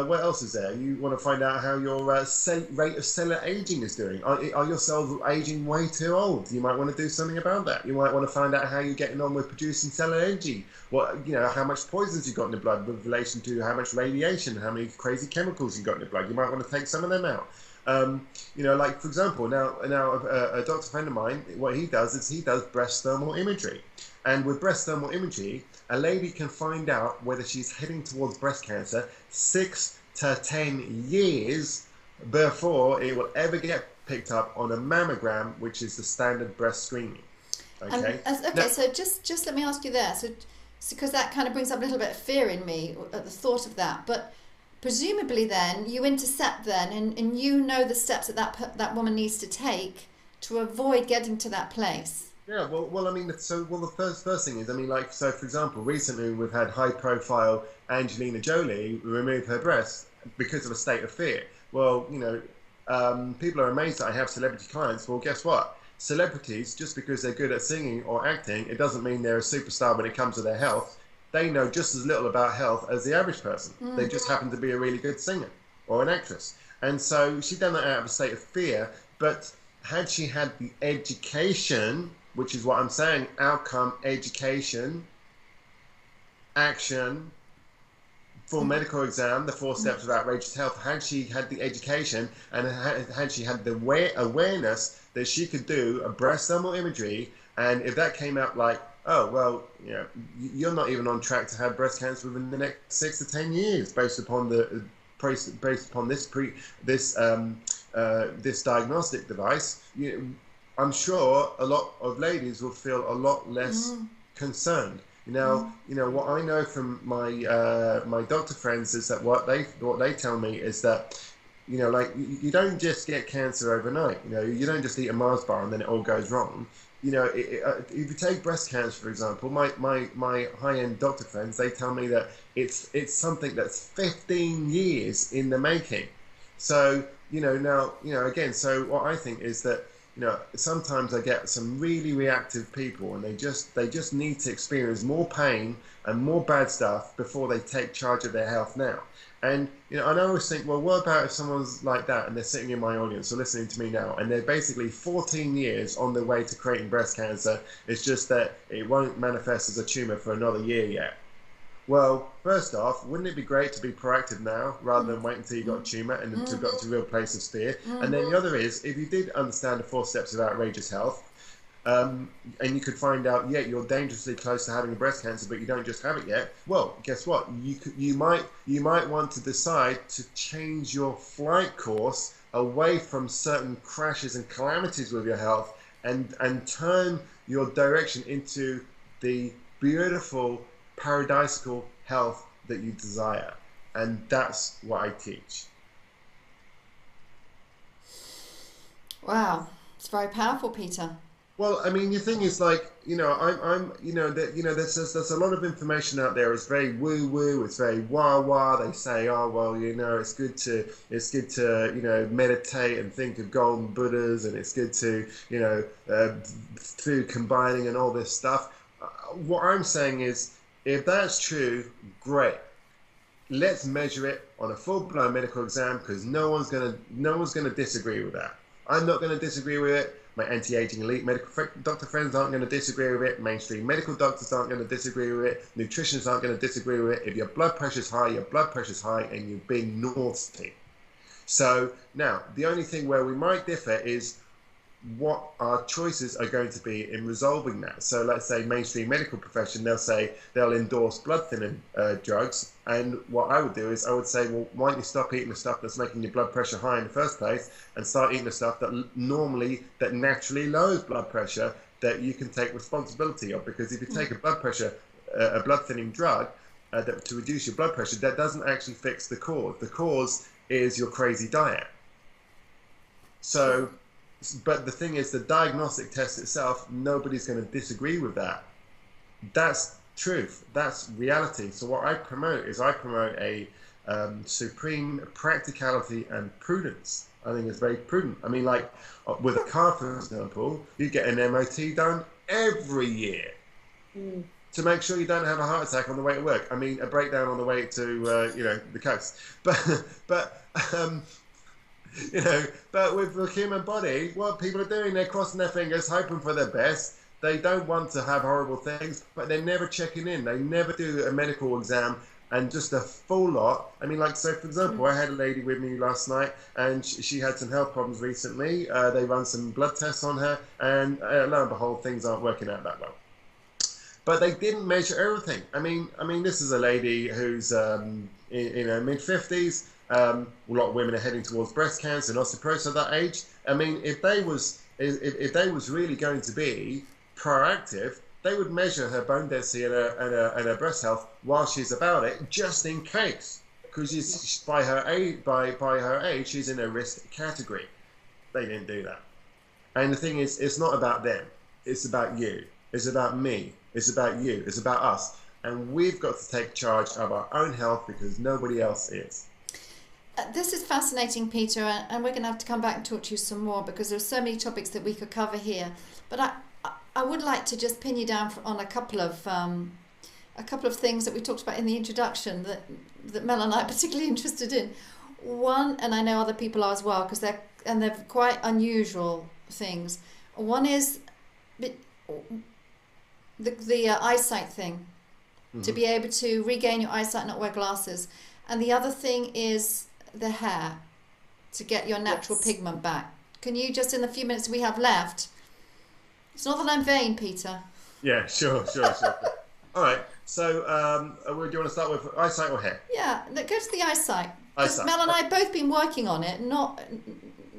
what else is there? You want to find out how your rate of cellular aging is doing. Are your cells aging way too old? You might want to do something about that. You might want to find out how you're getting on with producing cellular energy. How much poisons you got in the blood with relation to how much radiation, how many crazy chemicals you got in the blood. You might want to take some of them out. Like for example, now a doctor friend of mine, what he does is he does breast thermal imagery, and with breast thermal imagery, a lady can find out whether she's heading towards breast cancer 6 to 10 years before it will ever get picked up on a mammogram, which is the standard breast screening. Okay. So just let me ask you there. So because that kind of brings up a little bit of fear in me at the thought of that, but. Presumably then, you intercept then and you know the steps that woman needs to take to avoid getting to that place. Yeah, well, I mean, the first thing is, so for example, recently we've had high-profile Angelina Jolie remove her breast because of a state of fear. Well, people are amazed that I have celebrity clients. Well, guess what? Celebrities, just because they're good at singing or acting, it doesn't mean they're a superstar when it comes to their health. They know just as little about health as the average person. They just happen to be a really good singer or an actress. And so she done that out of a state of fear, but had she had the education, which is what I'm saying, outcome, education, action, full medical exam, the 4 steps of outrageous health, had she had the education and had she had the awareness that she could do a breast thermal imagery, and if that came out like, oh, well, you're not even on track to have breast cancer within the next 6 to 10 years, based upon this diagnostic device. I'm sure a lot of ladies will feel a lot less concerned. What I know from my doctor friends is that what they tell me is that you don't just get cancer overnight. You don't just eat a Mars bar and then it all goes wrong. If you take breast cancer, for example, my high-end doctor friends, they tell me that it's something that's 15 years in the making. So, again, so what I think is that, sometimes I get some really reactive people and they just need to experience more pain and more bad stuff before they take charge of their health now. And, and I always think, well, what about if someone's like that and they're sitting in my audience or listening to me now and they're basically 14 years on the way to creating breast cancer, it's just that it won't manifest as a tumor for another year yet. Well, first off, wouldn't it be great to be proactive now rather than wait until you got a tumor and until you got to a real place of fear? And then the other is, if you did understand the 4 steps of outrageous health, and you could find out, you're dangerously close to having a breast cancer, but you don't just have it yet. Well, guess what? You might want to decide to change your flight course away from certain crashes and calamities with your health, and turn your direction into the beautiful, paradisical health that you desire. And that's what I teach. Wow, it's very powerful, Peter. Well, I mean, the thing is, like, there's a lot of information out there. It's very woo woo. It's very wah wah. They say, oh well, it's good to meditate and think of golden Buddhas, and it's good to food combining and all this stuff. What I'm saying is, if that's true, great. Let's measure it on a full-blown medical exam, because no one's gonna disagree with that. I'm not going to disagree with it. My anti-aging elite medical doctor friends aren't going to disagree with it. Mainstream medical doctors aren't going to disagree with it. Nutritionists aren't going to disagree with it. If your blood pressure's high, your blood pressure's high, and you're being naughty. So now, the only thing where we might differ is what our choices are going to be in resolving that. So let's say mainstream medical profession, they'll endorse blood thinning drugs, and what I would do is I would say, well, why don't you stop eating the stuff that's making your blood pressure high in the first place and start eating the stuff that naturally lowers blood pressure that you can take responsibility of, because if you take a blood thinning drug to reduce your blood pressure, that doesn't actually fix the cause. The cause is your crazy diet. So, but the thing is, the diagnostic test itself, nobody's going to disagree with that. That's truth. That's reality. So what I promote is a supreme practicality and prudence. I think it's very prudent. I mean, like with a car, for example, you get an MOT done every year to make sure you don't have a heart attack on the way to work. I mean, a breakdown on the way to the coast. But but with the human body, what people are doing, they're crossing their fingers, hoping for their best. They don't want to have horrible things, but they're never checking in. They never do a medical exam, and just a full lot. I mean, like, so for example, I had a lady with me last night, and she had some health problems recently. They run some blood tests on her, and lo and behold, things aren't working out that well. But they didn't measure everything. I mean, this is a lady who's in her mid-50s. A lot of women are heading towards breast cancer and osteoporosis at that age. I mean, if they was really going to be proactive, they would measure her bone density and her breast health while she's about it, just in case, because by her age, she's in a risk category. They didn't do that. And the thing is, it's not about them. It's about you. It's about me. It's about you. It's about us. And we've got to take charge of our own health, because nobody else is. This is fascinating, Peter, and we're going to have to come back and talk to you some more, because there's so many topics that we could cover here. But I would like to just pin you down on a couple of things that we talked about in the introduction that Mel and I are particularly interested in. One, and I know other people are as well, because they're quite unusual things. One is the eyesight thing, to be able to regain your eyesight and not wear glasses. And the other thing is the hair, to get your natural pigment back. Can you just, in the few minutes we have left, it's not that I'm vain, Peter. Yeah, sure. All right, so do you want to start with eyesight or hair? Yeah, go to the eyesight. Because Mel and I have both been working on it, not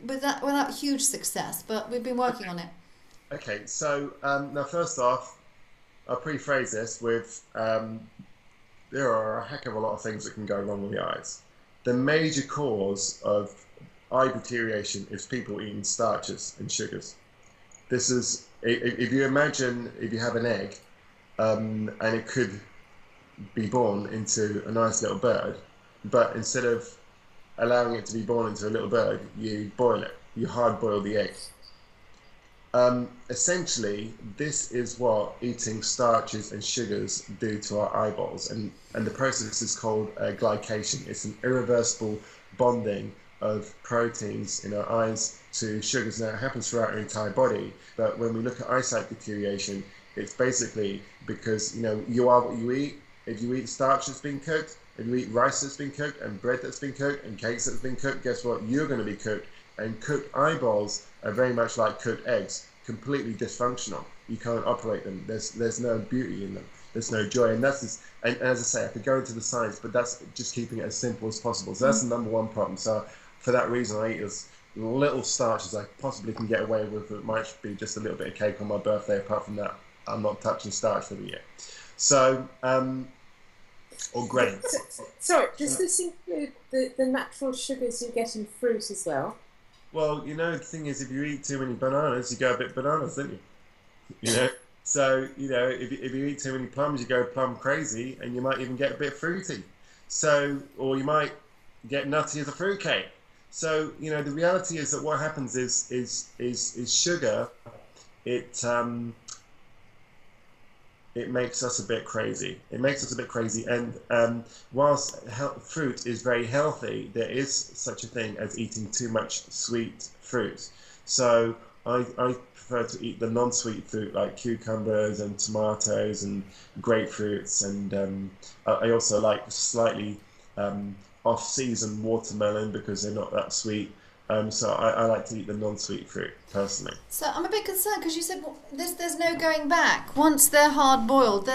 without huge success, but we've been working on it. Okay, so now first off, I'll rephrase this with there are a heck of a lot of things that can go wrong with the eyes. The major cause of eye deterioration is people eating starches and sugars. This is, if you imagine, if you have an egg and it could be born into a nice little bird, but instead of allowing it to be born into a little bird, you boil it, you hard boil the egg. Essentially, this is what eating starches and sugars do to our eyeballs, and the process is called glycation. It's an irreversible bonding of proteins in our eyes to sugars. Now, it happens throughout our entire body, but when we look at eyesight deterioration, it's basically because you are what you eat. If you eat starch that's been cooked, if you eat rice that's been cooked, and bread that's been cooked, and cakes that's been cooked, guess what? You're going to be cooked. And cooked eyeballs are very much like cooked eggs, completely dysfunctional. You can't operate them. There's no beauty in them. There's no joy. And and as I say, I could go into the science, but that's just keeping it as simple as possible. So that's the number one problem. So for that reason, I eat as little starch as I possibly can get away with. It might be just a little bit of cake on my birthday. Apart from that, I'm not touching starch for the year. So, or grains. Sorry, does this include the natural sugars you get in fruit as well? Well, the thing is, if you eat too many bananas, you go a bit bananas, don't you? So, if you eat too many plums, you go plum crazy, and you might even get a bit fruity. So, or you might get nutty as a fruitcake. So, the reality is that what happens is sugar, it makes us a bit crazy. And whilst fruit is very healthy, there is such a thing as eating too much sweet fruit. So I prefer to eat the non-sweet fruit like cucumbers and tomatoes and grapefruits, and I also like slightly off-season watermelon because they're not that sweet. So I like to eat the non-sweet fruit, personally. So I'm a bit concerned because you said there's no going back. Once they're hard-boiled,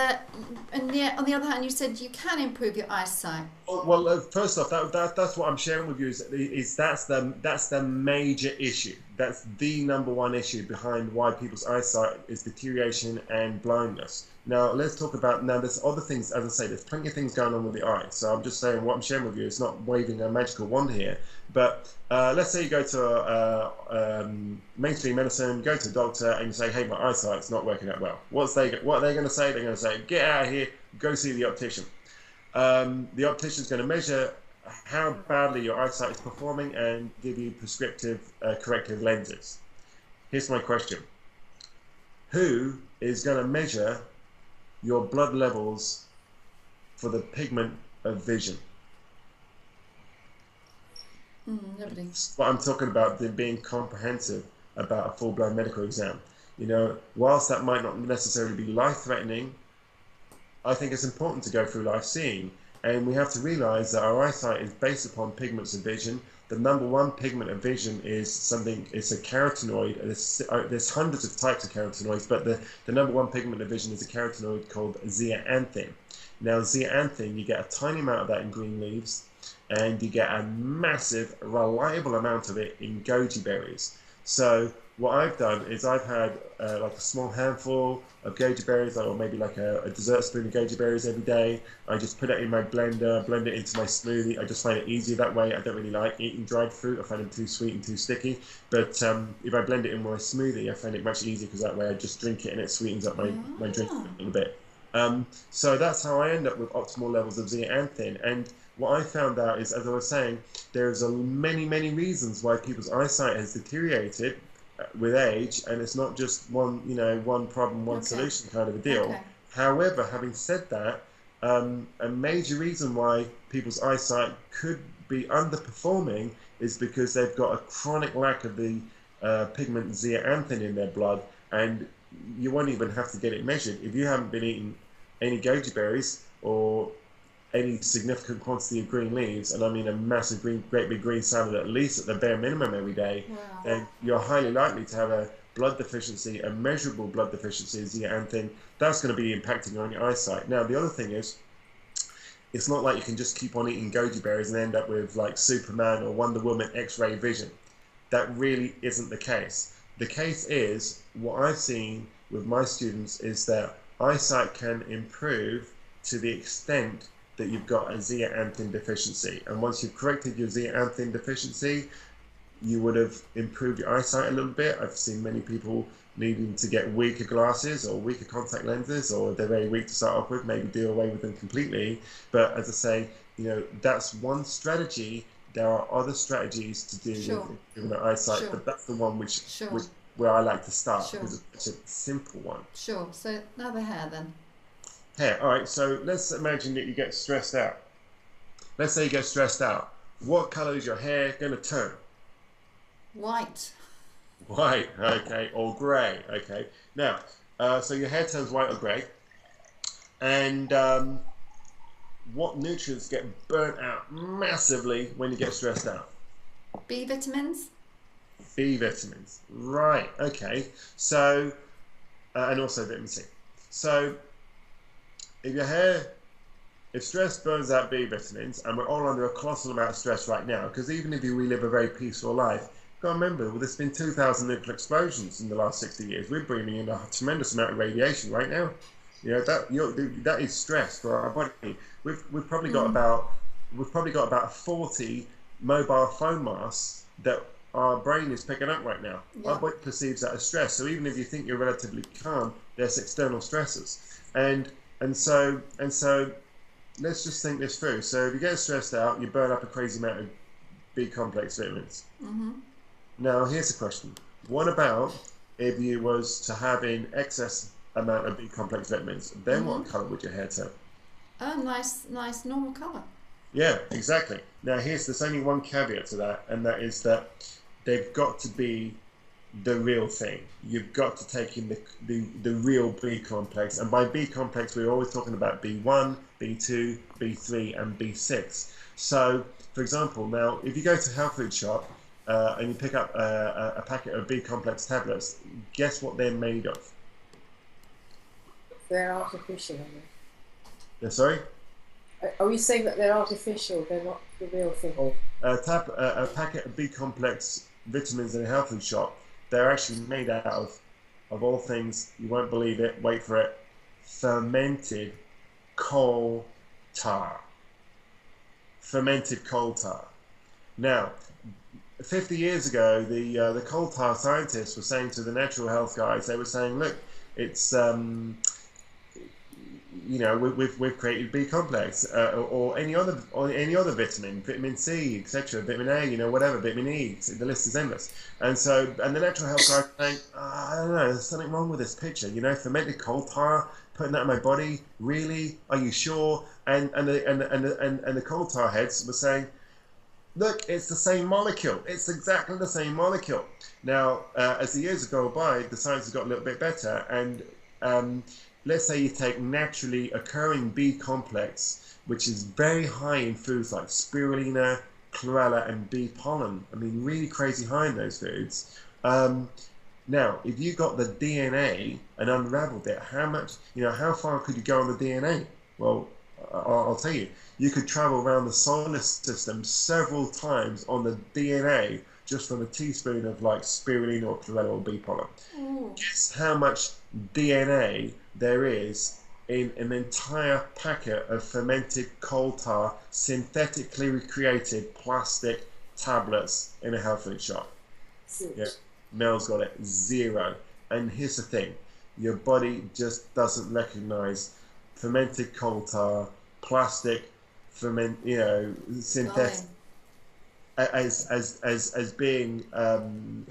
and yet on the other hand, you said you can improve your eyesight. Well, first off, that's what I'm sharing with you. Is that's the major issue. that's the number one issue behind why people's eyesight is deterioration and blindness. Now let's talk about, now there's other things, as I say, there's plenty of things going on with the eye. So I'm just saying what I'm sharing with you is not waving a magical wand here. But let's say you go to mainstream medicine, go to a doctor and you say, hey, my eyesight's not working that well. What are they going to say? They're going to say, get out of here, go see the optician. The optician's going to measure how badly your eyesight is performing and give you prescriptive corrective lenses. Here's my question. Who is going to measure your blood levels for the pigment of vision? Nobody. What I'm talking about, being comprehensive about a full-blown medical exam. You know, whilst that might not necessarily be life-threatening, I think it's important to go through life seeing. And we have to realize that our eyesight is based upon pigments of vision. The number one pigment of vision is something, it's a carotenoid. There's hundreds of types of carotenoids, but the number one pigment of vision is a carotenoid called zeaxanthin. Now, zeaxanthin, you get a tiny amount of that in green leaves, and you get a massive, reliable amount of it in goji berries. So what I've done is I've had like a small handful of goji berries, or maybe like a dessert spoon of goji berries every day. I just put it in my blender, blend it into my smoothie. I just find it easier that way. I don't really like eating dried fruit. I find them too sweet and too sticky. But if I blend it in my smoothie, I find it much easier because that way I just drink it and it sweetens up my drink a little bit. So that's how I end up with optimal levels of zeaxanthin. And what I found out is, as I was saying, there's many reasons why people's eyesight has deteriorated with age, and it's not just one, one problem, one solution kind of a deal. However, having said that, a major reason why people's eyesight could be underperforming is because they've got a chronic lack of the pigment zeaxanthin in their blood, and you won't even have to get it measured. If you haven't been eating any goji berries or any significant quantity of green leaves, and I mean a massive great big green salad at least at the bare minimum every day, then you're highly likely to have a blood deficiency, a measurable blood deficiency of zeaxanthin. That's going to be impacting on your eyesight. Now, the other thing is, it's not like you can just keep on eating goji berries and end up with like Superman or Wonder Woman X-ray vision. That really isn't the case. The case is, what I've seen with my students is that eyesight can improve to the extent that you've got a zeaxanthin deficiency. And once you've corrected your zeaxanthin deficiency, you would have improved your eyesight a little bit. I've seen many people needing to get weaker glasses or weaker contact lenses, or they're very weak to start off with, maybe do away with them completely. But as I say, that's one strategy. There are other strategies to do with the eyesight, but that's the one where I like to start because it's a simple one. Sure. So now the hair then. Hair. All right. So let's imagine that you get stressed out. Let's say you get stressed out. What color is your hair going to turn? White. White. Okay. Or grey. Okay. Now, so your hair turns white or grey, and what nutrients get burnt out massively when you get stressed out? B vitamins. B vitamins. Right. Okay. So, and also vitamin C. So, if stress burns out B vitamins, and we're all under a colossal amount of stress right now, because even if we live a very peaceful life, you've got to remember, there's been 2,000 nuclear explosions in the last 60 years. We're breathing in a tremendous amount of radiation right now. That is stress for our body. We've probably got about 40 mobile phone masts that our brain is picking up right now. Yeah. Our body perceives that as stress. So even if you think you're relatively calm, there's external stresses. And so let's just think this through. So if you get stressed out, you burn up a crazy amount of B complex vitamins. Now here's the question: what about if you was to have an excess amount of B complex vitamins? Then what color would your hair turn? Oh, nice normal color. Yeah, exactly. Now there's only one caveat to that, and that is that they've got to be the real thing. You've got to take in the real B complex, and by B complex we're always talking about B1, B2, B3 and B6. So for example, now if you go to a health food shop and you pick up a packet of B complex tablets, guess what they're made of? They're artificial, aren't they? Yeah, sorry? Are we saying that they're artificial, they're not the real thing? A packet of B complex vitamins in a health food shop, they're actually made out of all things, you won't believe it, wait for it, fermented coal tar. Fermented coal tar. Now, 50 years ago, the coal tar scientists were saying to the natural health guys, they were saying, look, it's we've created B complex or any other vitamin C, etc., vitamin A, whatever, vitamin E. The list is endless. And the natural health guys are saying, I don't know, there's something wrong with this picture. Fermented coal tar, putting that in my body. Really? Are you sure? And the coal tar heads were saying, look, it's the same molecule. It's exactly the same molecule. Now, as the years go by, the science has got a little bit better, and let's say you take naturally occurring B complex, which is very high in foods like spirulina, chlorella, and bee pollen. I mean, really crazy high in those foods. Now, if you got the DNA and unraveled it, how far could you go on the DNA? Well, I'll tell you, you could travel around the solar system several times on the DNA just from a teaspoon of like spirulina or chlorella or bee pollen. Ooh. Guess how much DNA there is in an entire packet of fermented coal tar, synthetically recreated plastic tablets in a health food shop? Yeah, Mel's got it, 0. And here's the thing, your body just doesn't recognize fermented coal tar, plastic, synthetic, as being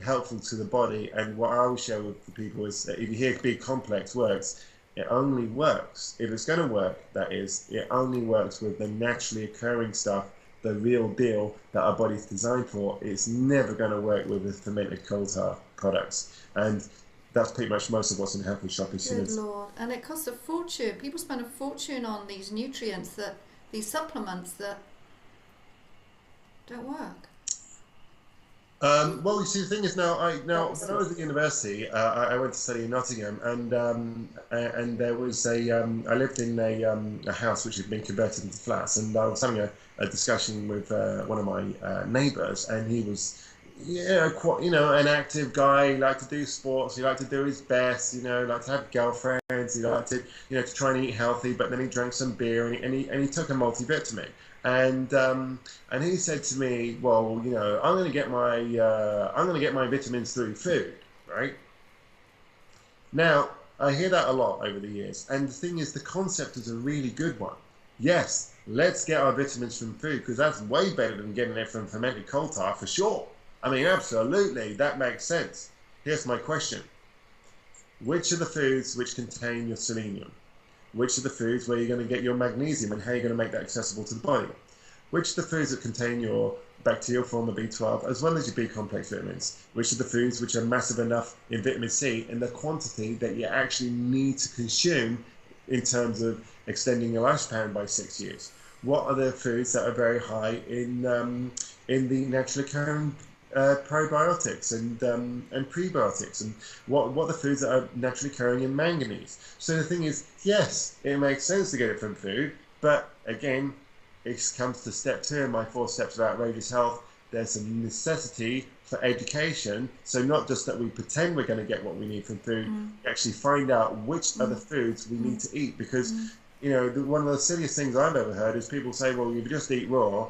helpful to the body. And what I always share with the people is that if you hear B complex works, it only works, if it's going to work, that is, it only works with the naturally occurring stuff, the real deal that our body's designed for. It's never going to work with the fermented coal tar products. And that's pretty much most of what's in the health food shop. Good Lord. And it costs a fortune. People spend a fortune on these nutrients, these supplements that don't work. Well, you see, the thing is now when I was at university, I went to study in Nottingham, and there was I lived in a house which had been converted into flats, and I was having a discussion with one of my neighbours, and he was quite, an active guy. He liked to do sports, he liked to do his best, liked to have girlfriends, he liked to to try and eat healthy, but then he drank some beer, and he took a multivitamin. And he said to me, well, I'm going to get my vitamins through food, right? Now, I hear that a lot over the years, and the thing is, the concept is a really good one. Yes, let's get our vitamins from food, because that's way better than getting it from fermented coal tar, for sure. I mean, absolutely, that makes sense. Here's my question. Which are the foods which contain your selenium? Which are the foods where you're going to get your magnesium, and how you're going to make that accessible to the body? Which are the foods that contain your bacterial form of B12 as well as your B complex vitamins? Which are the foods which are massive enough in vitamin C in the quantity that you actually need to consume in terms of extending your lifespan by 6 years? What are the foods that are very high in the naturally occurring probiotics and prebiotics, and what are the foods that are naturally occurring in manganese? So the thing is, yes, it makes sense to get it from food, but again, it comes to step 2 in my 4 steps of outrageous health. There's a necessity for education, so not just that we pretend we're going to get what we need from food, we actually find out which are the foods we need to eat, because one of the silliest things I've ever heard is people say, well, if you just eat raw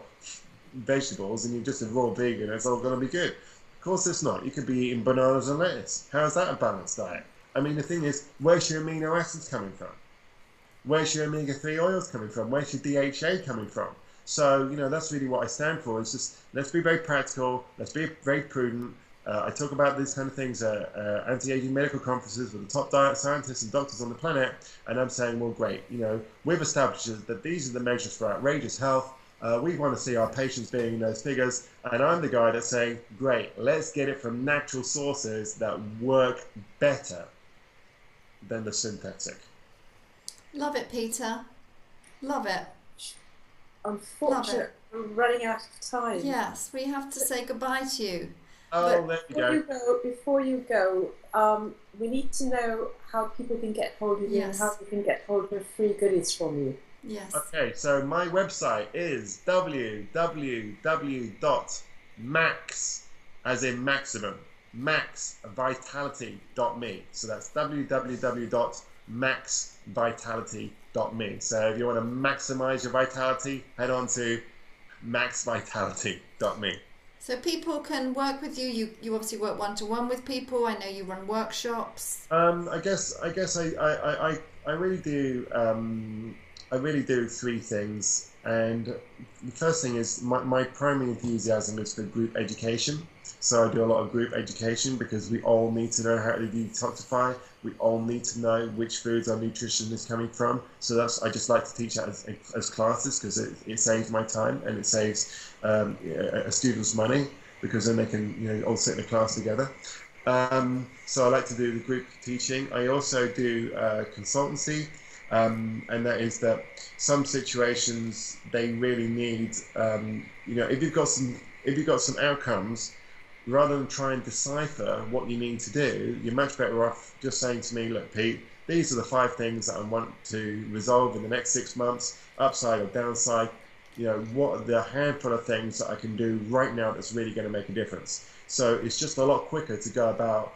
vegetables and you're just a raw vegan, it's all going to be good. Of course it's not. You could be eating bananas and lettuce. How is that a balanced diet? I mean, the thing is, where's your amino acids coming from? Where's your omega-3 oils coming from? Where's your DHA coming from? So, that's really what I stand for. It's just, let's be very practical. Let's be very prudent. I talk about these kind of things at anti-aging medical conferences with the top diet scientists and doctors on the planet. And I'm saying, well, great. We've established that these are the measures for outrageous health. We want to see our patients being in those figures, and I'm the guy that's saying, great, let's get it from natural sources that work better than the synthetic. Love it, Peter. Love it. Unfortunately, we're running out of time. Yes, we have to say goodbye to you. Oh, But there you go. Before you go, we need to know how people can get hold of you and Yes. how they can get hold of free goodies from you. Yes. Okay, so my website is as in maximum, maxvitality.me. So that's www.maxvitality.me. So if you want to maximize your vitality, head on to maxvitality.me. So people can work with you. You obviously work one-to-one with people. I know you run workshops. I guess I really do. I really do three things, and the first thing is my primary enthusiasm is for group education. So I do a lot of group education because we all need to know how to detoxify. We all need to know which foods our nutrition is coming from. So I just like to teach that as classes because it saves my time and it saves a student's money, because then they can all sit in a class together. So I like to do the group teaching. I also do consultancy, and that is that some situations they really need, if you've got some outcomes, rather than try and decipher what you need to do, you're much better off just saying to me, look, Pete, these are the 5 things that I want to resolve in the next 6 months, upside or downside. What are the handful of things that I can do right now that's really going to make a difference? So it's just a lot quicker to go about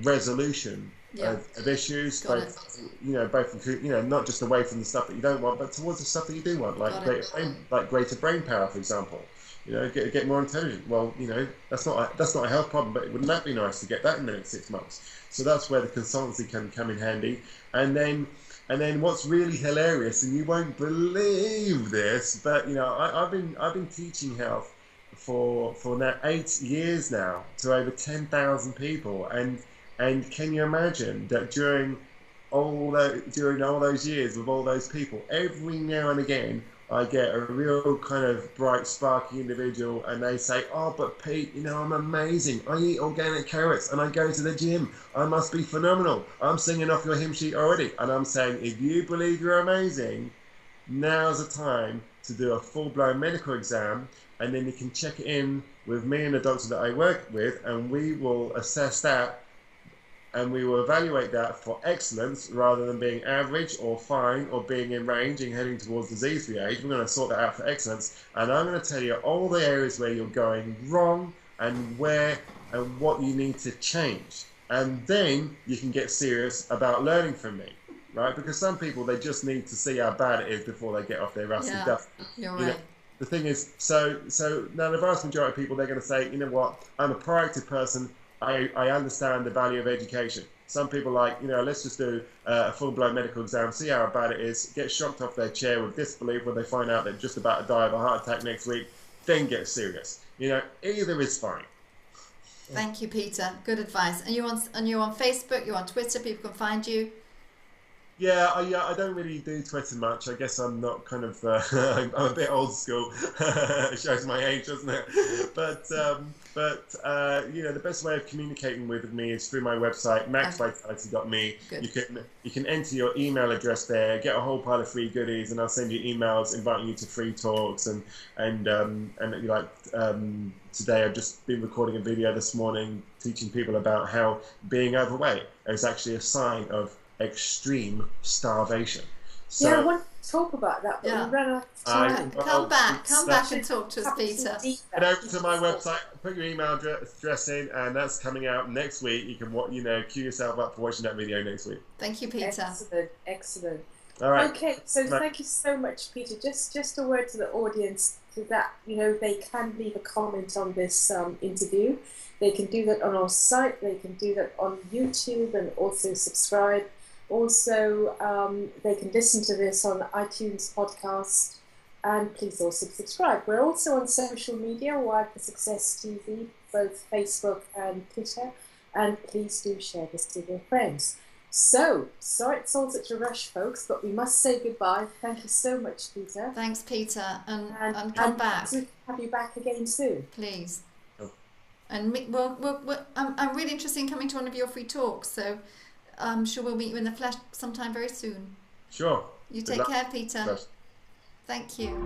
resolution of issues, both not just away from the stuff that you don't want, but towards the stuff that you do want, like greater brain power, for example. Get more intelligent. Well, that's not a health problem, but wouldn't that be nice to get that in the next 6 months? So that's where the consultancy can come in handy. And then what's really hilarious, and you won't believe this, but I've been teaching health for now 8 years now to over 10,000 people, and can you imagine that during all those years with all those people, every now and again I get a real kind of bright, sparky individual, and they say, "Oh, but Pete, I'm amazing. I eat organic carrots and I go to the gym. I must be phenomenal. I'm singing off your hymn sheet already." And I'm saying, if you believe you're amazing, now's the time to do a full-blown medical exam, and then you can check it in with me and the doctor that I work with, and we will assess that. And we will evaluate that for excellence rather than being average or fine or being in range and heading towards disease-free age. We're going to sort that out for excellence. And I'm going to tell you all the areas where you're going wrong and where and what you need to change. And then you can get serious about learning from me, right? Because some people, they just need to see how bad it is before they get off their rusty duck. You're right. The thing is, so now the vast majority of people, they're going to say, you know what, I'm a proactive person. I understand the value of education. Some people let's just do a full-blown medical exam, see how bad it is, get shocked off their chair with disbelief when they find out they're just about to die of a heart attack next week, then get serious. Either is fine. Thank you, Peter. Good advice. And you're on Facebook, you're on Twitter, people can find you. Yeah, I don't really do Twitter much. I guess I'm not kind of, I'm a bit old school. It shows my age, doesn't it? But the best way of communicating with me is through my website, maxvitality.me. You can enter your email address there, get a whole pile of free goodies, and I'll send you emails inviting you to free talks. And today I've just been recording a video this morning teaching people about how being overweight is actually a sign of extreme starvation. So, I want to talk about that, but we ran out of time. Come back and talk to us, Peter. Head over to my website, put your email address in, and that's coming out next week. You can queue yourself up for watching that video next week. Thank you, Peter. Excellent. All right. Okay, so thank you so much, Peter. Just a word to the audience that they can leave a comment on this interview. They can do that on our site. They can do that on YouTube, and also subscribe. Also, they can listen to this on iTunes podcast, and please also subscribe. We're also on social media, Wired for Success TV, both Facebook and Twitter, and please do share this with your friends. So, sorry it's all such a rush, folks, but we must say goodbye. Thank you so much, Peter. Thanks, Peter, and come back. To have you back again soon. Please. And I'm really interested in coming to one of your free talks, so I'm sure we'll meet you in the flesh sometime very soon. Sure. You take care, Peter. Thank you.